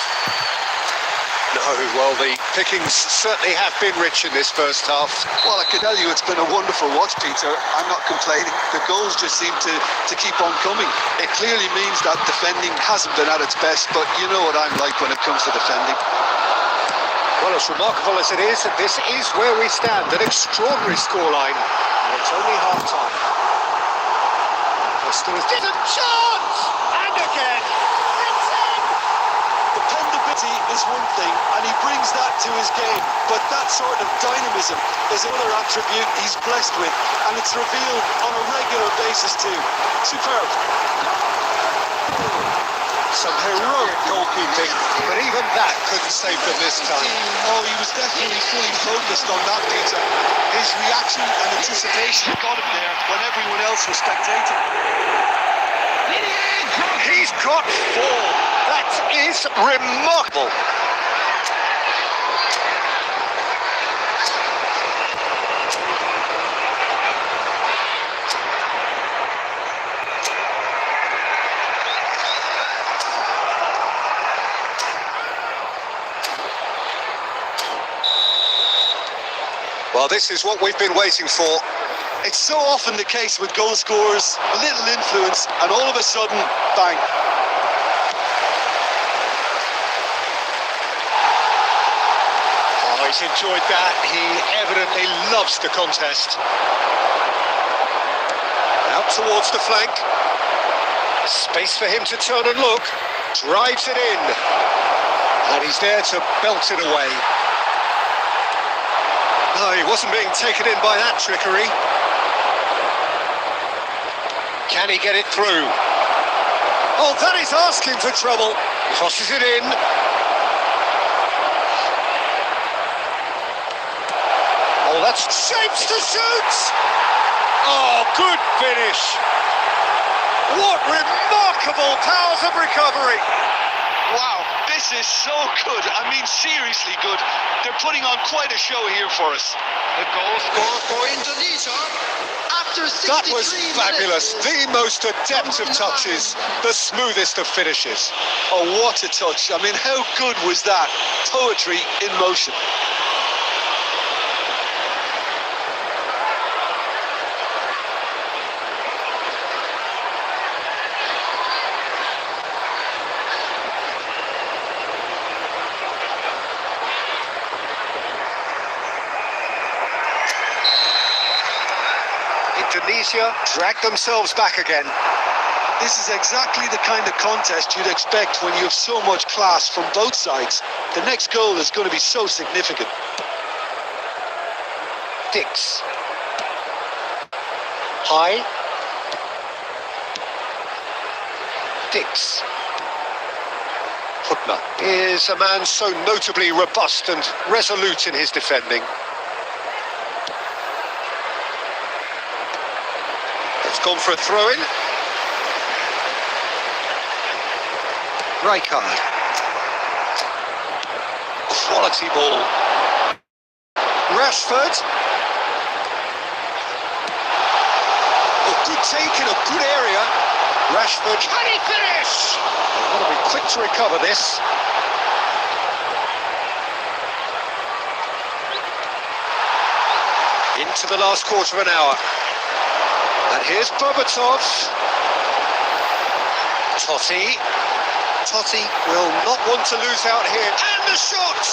No, well, the pickings certainly have been rich in this first half. Well, I can tell you it's been a wonderful watch, Peter. I'm not complaining. The goals just seem to keep on coming. It clearly means that defending hasn't been at its best, but you know what I'm like when it comes to defending. Well, as remarkable as it is, this is where we stand. An extraordinary scoreline. And it's only half-time. There's still a chance! And again! Dependability is one thing, and he brings that to his game, but that sort of dynamism is another attribute he's blessed with, and it's revealed on a regular basis too. Superb. Some heroic goalkeeping, but even that couldn't save them this time. Oh, he was definitely fully focused on that, Peter. His reaction and anticipation got him there when everyone else was spectating. He's got 4. That is remarkable. Well, this is what we've been waiting for. It's so often the case with goal scorers, a little influence, and all of a sudden, bang. Oh, he's enjoyed that. He evidently loves the contest. Out towards the flank. Space for him to turn and look. Drives it in. And he's there to belt it away. No, he wasn't being taken in by that trickery. Can he get it through? Oh, that is asking for trouble. Crosses it in. Oh, that's shapes to shoot! Oh, good finish! What remarkable powers of recovery! Wow, this is so good. I mean, seriously good. They're putting on quite a show here for us. The goal score for Indonesia after 63 That was fabulous. minutes. The most adept of touches, the smoothest of finishes. Oh, what a touch. I mean, how good was that? Poetry in motion. Indonesia dragged themselves back again. This is exactly the kind of contest you'd expect when you have so much class from both sides. The next goal is going to be so significant. Dix. High. Dix. Putner is a man so notably robust and resolute in his defending. It's gone for a throw-in. Rijkaard. Quality ball. Rashford. A good take in a good area. Rashford. Can he finish? Got to be quick to recover this. Into the last quarter of an hour. And here's Berbatov. Totti. Totti will not want to lose out here. And the shot!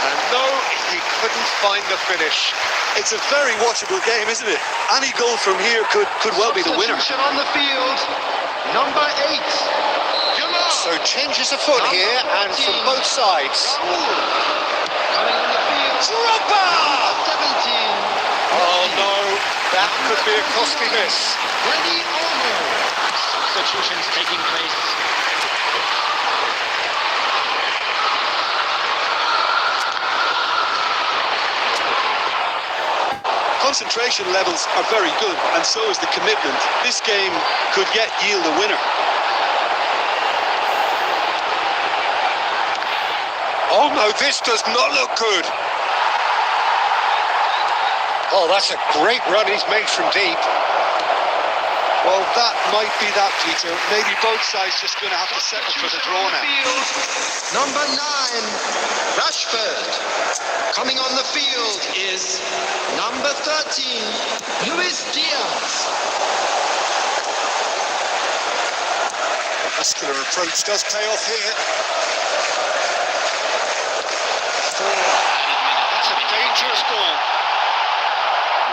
And no, he couldn't find the finish. It's a very watchable game, isn't it? Any goal from here could well be the winner. Substitution on the field, number 8. So changes afoot here, and from both sides. Coming on the field, Drogba! 17. Oh no, that could be a costly miss. Ready Olmo. Substitutions taking place. Concentration levels are very good, and so is the commitment. This game could yet yield a winner. Oh no, this does not look good. Oh, that's a great run he's made from deep. Well, that might be that, Peter. Maybe both sides just going to have to settle for the draw now. Field, number 9, Rashford. Coming on the field is number 13, Luis Diaz. Muscular approach does pay off here. That's a dangerous ball.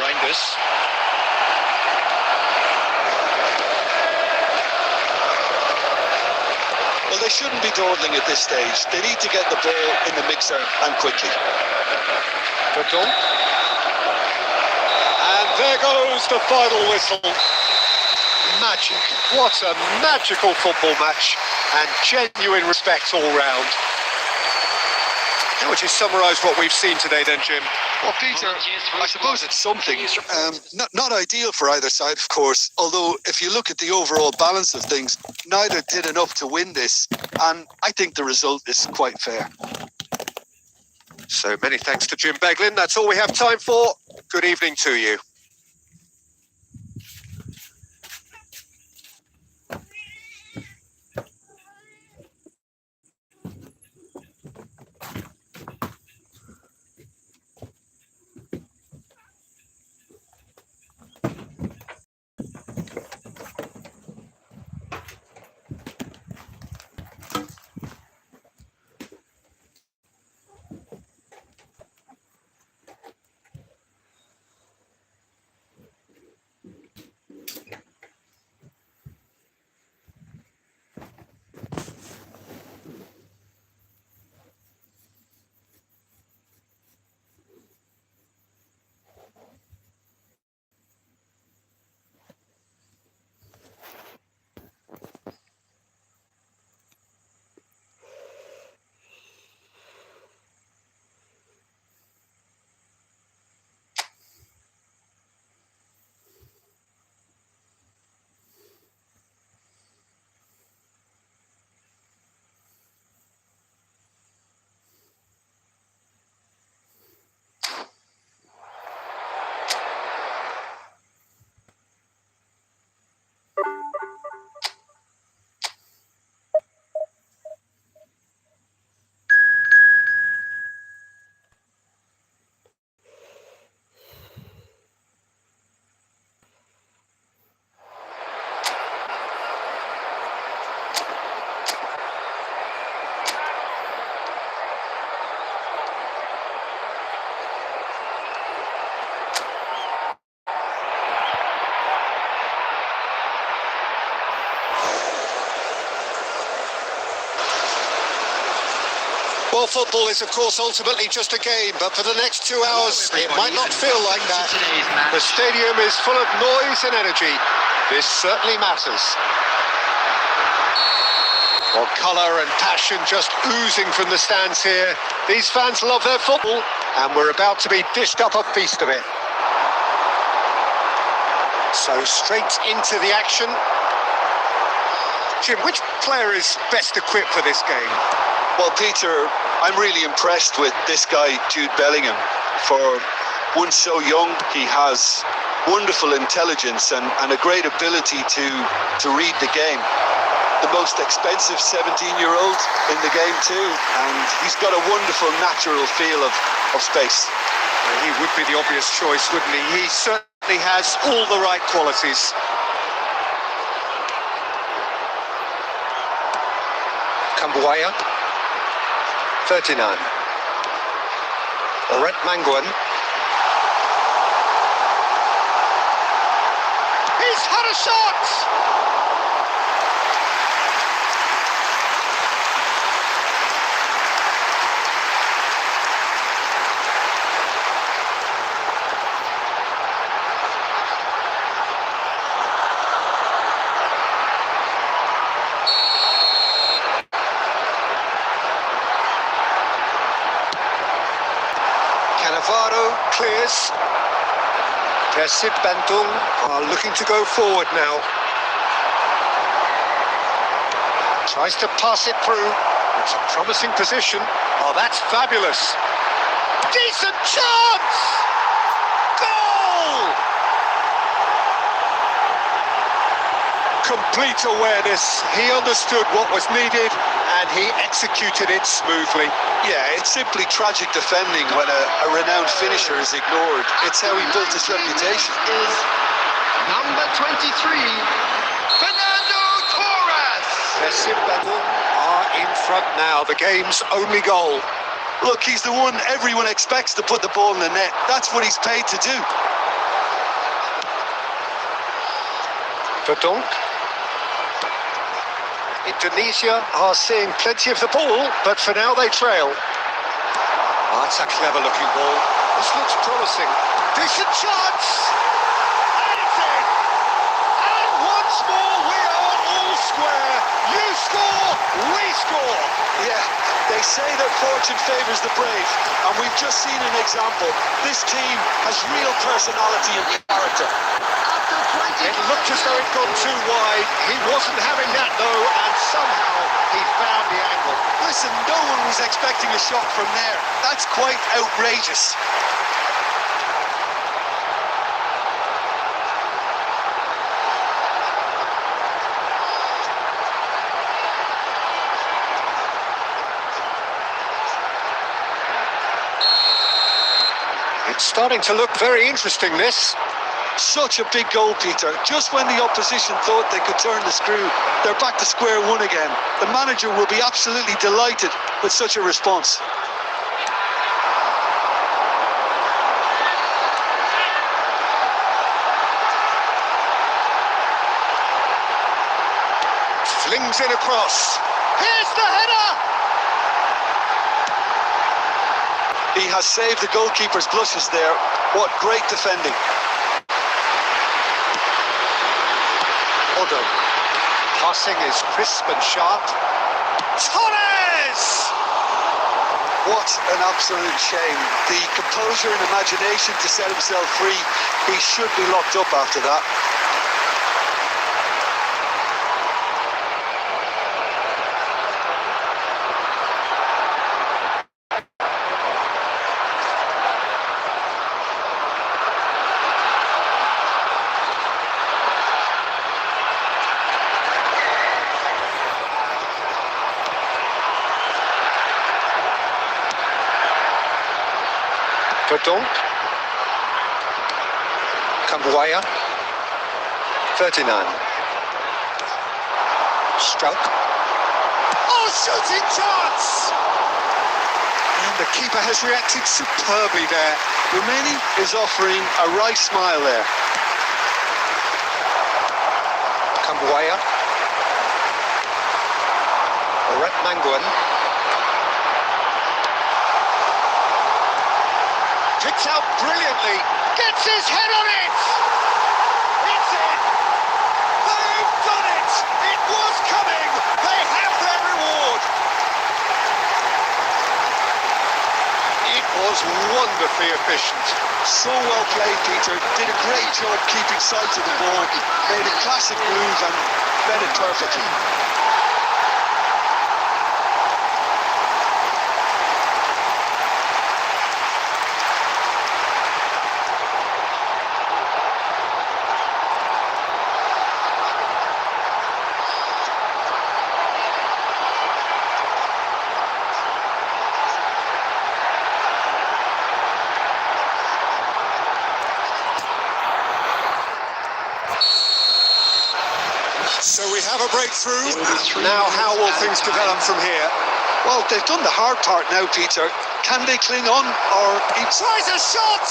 Reinders. Well, they shouldn't be dawdling at this stage. They need to get the ball in the mixer and quickly. Verdon. And there goes the final whistle. Magic. What a magical football match. And genuine respect all round. How would you summarise what we've seen today then, Jim? Well, Peter, I suppose it's something. Not ideal for either side, of course. Although, if you look at the overall balance of things, neither did enough to win this. And I think the result is quite fair. So many thanks to Jim Beglin. That's all we have time for. Good evening to you. Well, football is, of course, ultimately just a game, but for the next 2 hours, it might not feel like that. The stadium is full of noise and energy. This certainly matters. Well, colour and passion just oozing from the stands here. These fans love their football, and we're about to be dished up a feast of it. So straight into the action. Jim, which player is best equipped for this game? Well, Peter, I'm really impressed with this guy, Jude Bellingham. For one so young, he has wonderful intelligence and a great ability to read the game. The most expensive 17-year-old in the game too, and he's got a wonderful natural feel of space. He would be the obvious choice, wouldn't he? He certainly has all the right qualities. Kambuaya, 39. Oret Manguan. He's had a shot! Cannavaro clears. Persib Bandung are looking to go forward now. Tries to pass it through. It's a promising position. Oh, that's fabulous. Decent chance! Goal! Complete awareness. He understood what was needed and he executed it smoothly. Yeah, it's simply tragic defending when a renowned finisher is ignored. It's how he built his reputation. Is number 23, Fernando Torres. Persib Bandung are in front now. The game's only goal. Look, he's the one everyone expects to put the ball in the net. That's what he's paid to do. Verdonk. Indonesia are seeing plenty of the ball, but for now they trail. Oh, that's a clever-looking ball. This looks promising. Decent chance! And it's in! And once more we are all square. You score, we score! Yeah, they say that fortune favours the brave, and we've just seen an example. This team has real personality and character. It looked as though it'd gone too wide. He wasn't having that though, and somehow he found the angle. Listen, no one was expecting a shot from there. That's quite outrageous. It's starting to look very interesting, this. Such a big goal, Peter. Just when the opposition thought they could turn the screw, they're back to square one again. The manager will be absolutely delighted with such a response. Flings it across. Here's the header! He has saved the goalkeeper's blushes there. What great defending. Odo. Passing is crisp and sharp. Torres! What an absolute shame. The composure and imagination to set himself free. He should be locked up after that. Verdonk. Kambuaya. 39. Struck. Oh, shooting chance! And the keeper has reacted superbly there. Rumani is offering a wry smile there. Kambuaya. Oret Manguan. Picked out brilliantly. Gets his head on it! It's in! They've done it! It was coming! They have their reward! It was wonderfully efficient. So well played, Peter. Did a great job keeping sight of the ball. Made a classic move and read it perfectly. So we have a breakthrough. Now how will things develop from here? Well, they've done the hard part now, Peter. Can they cling on, or... Tries a shot!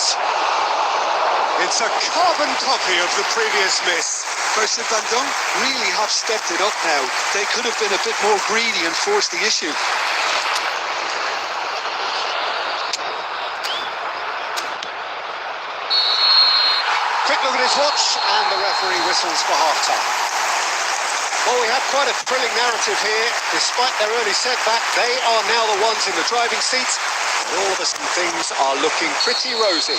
It's a carbon copy of the previous miss. Versus Van Dunk really have stepped it up now. They could have been a bit more greedy and forced the issue. Quick look at his watch, and the referee whistles for half-time. Well, we have quite a thrilling narrative here. Despite their early setback, they are now the ones in the driving seat, and all of a sudden things are looking pretty rosy.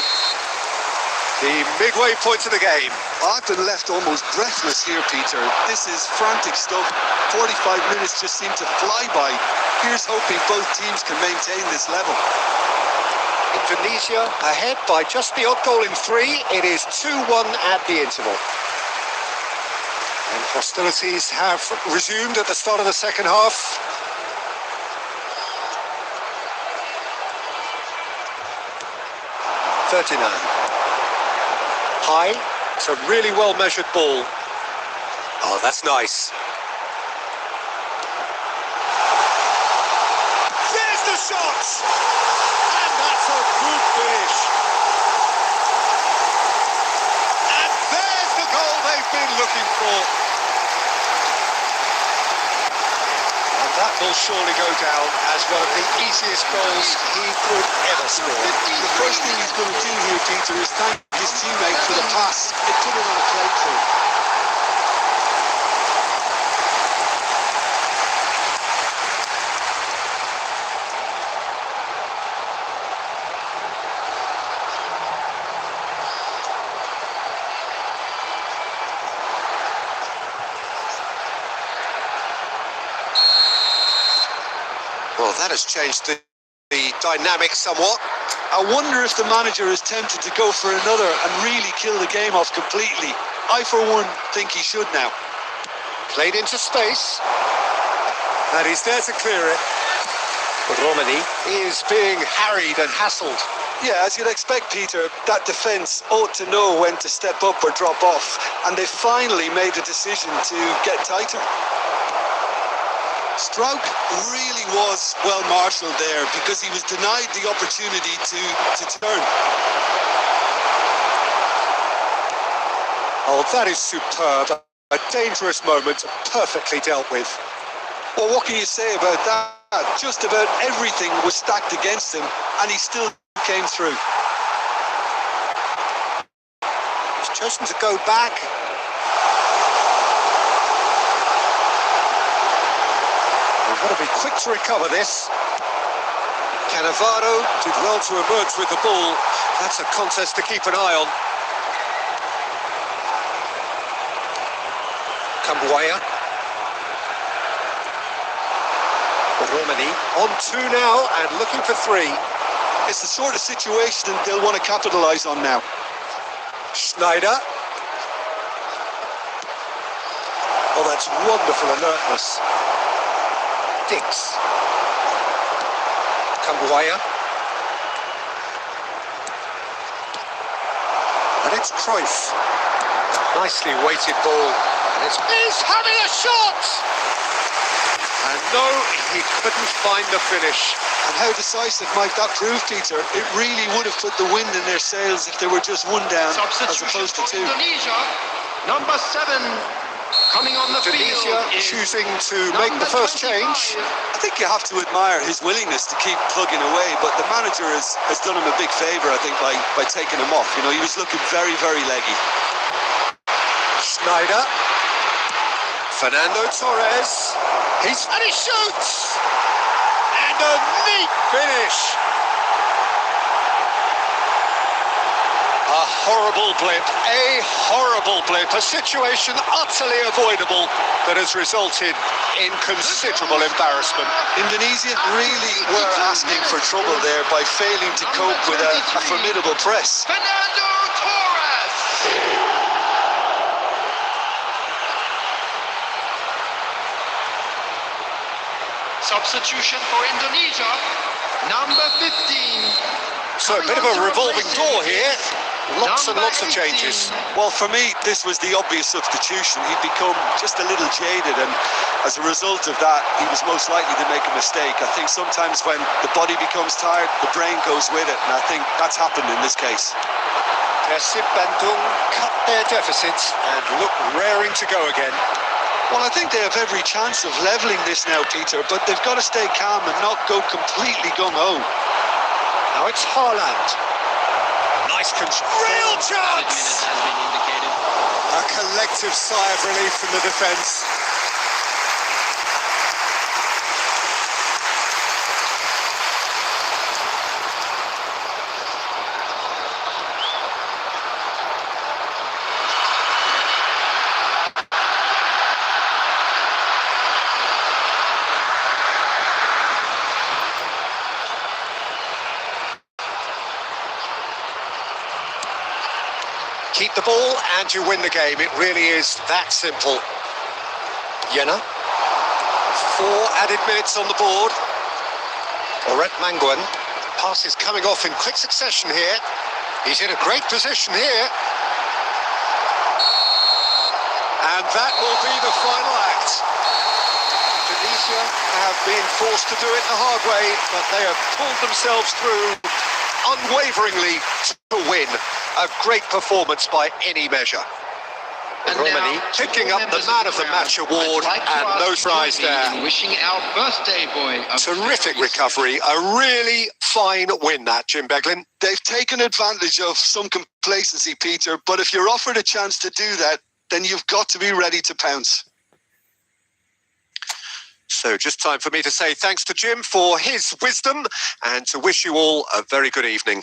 The midway point of the game. I've been left almost breathless here, Peter. This is frantic stuff. 45 minutes just seem to fly by. Here's hoping both teams can maintain this level. Indonesia ahead by just the odd goal in 3. It is 2-1 at the interval. And hostilities have resumed at the start of the second half. High, it's a really well measured ball. Oh, that's nice. There's the shot! And that's a good finish. And there's the goal they've been looking for. And that will surely go down as one of the easiest goals he could ever score. The first thing he's going to do here, Peter, is thank his teammate for the pass. It put him on a plate for him. Well, that has changed the dynamic somewhat. I wonder if the manager is tempted to go for another and really kill the game off completely. I, for one, think he should now. Played into space. And he's there to clear it. Romani is being harried and hassled. Yeah, as you'd expect, Peter, that defence ought to know when to step up or drop off. And they finally made the decision to get tighter. Struijk really was well marshalled there because he was denied the opportunity to turn. Oh, that is superb. A dangerous moment, perfectly dealt with. Well, what can you say about that? Just about everything was stacked against him, and he still came through. He's chosen to go back. We've got to be quick to recover this. Cannavaro did well to emerge with the ball. That's a contest to keep an eye on. Cambuaya. Romani on 2 now and looking for 3. It's the sort of situation they'll want to capitalise on now. Schneider. Oh, that's wonderful alertness. Dix. Cambuaya. And it's Cruyff. Nicely weighted ball. And he's having a shot! And no, he couldn't find the finish. And how decisive might that prove, Peter? It really would have put the wind in their sails if they were just 1 down as opposed to 2. Indonesia, number 7, Coming on the Indonesia field is choosing to make the first change. I think you have to admire his willingness to keep plugging away, but the manager has done him a big favour, I think, by taking him off. You know, he was looking very, very leggy. Schneider. Fernando Torres. And he shoots! And a neat finish. A horrible blip, a situation utterly avoidable that has resulted in considerable embarrassment. Indonesia really were asking for trouble there by failing to cope with a formidable press. Fernando Torres. Substitution for Indonesia, number 15. So a bit of a revolving door here. Lots and lots of changes. Well, for me, this was the obvious substitution. He'd become just a little jaded, and as a result of that, he was most likely to make a mistake. I think sometimes when the body becomes tired, the brain goes with it, and I think that's happened in this case. Persib Bandung cut their deficits and look raring to go again. Well, I think they have every chance of levelling this now, Peter, but they've got to stay calm and not go completely gung-ho. Now it's Haaland. Nice control. Real chance! Has been indicated. A collective sigh of relief from the defence. Keep the ball and you win the game. It really is that simple. Jena. 4 added minutes on the board. Oret Manguan. Pass is coming off in quick succession here. He's in a great position here. And that will be the final act. Indonesia have been forced to do it the hard way, but they have pulled themselves through unwaveringly to win. A great performance by any measure. And Romani now, picking up the Man of the Match award, and no prize there. Wishing our birthday boy a Terrific recovery, a really fine win that, Jim Beglin. They've taken advantage of some complacency, Peter, but if you're offered a chance to do that, then you've got to be ready to pounce. So just time for me to say thanks to Jim for his wisdom and to wish you all a very good evening.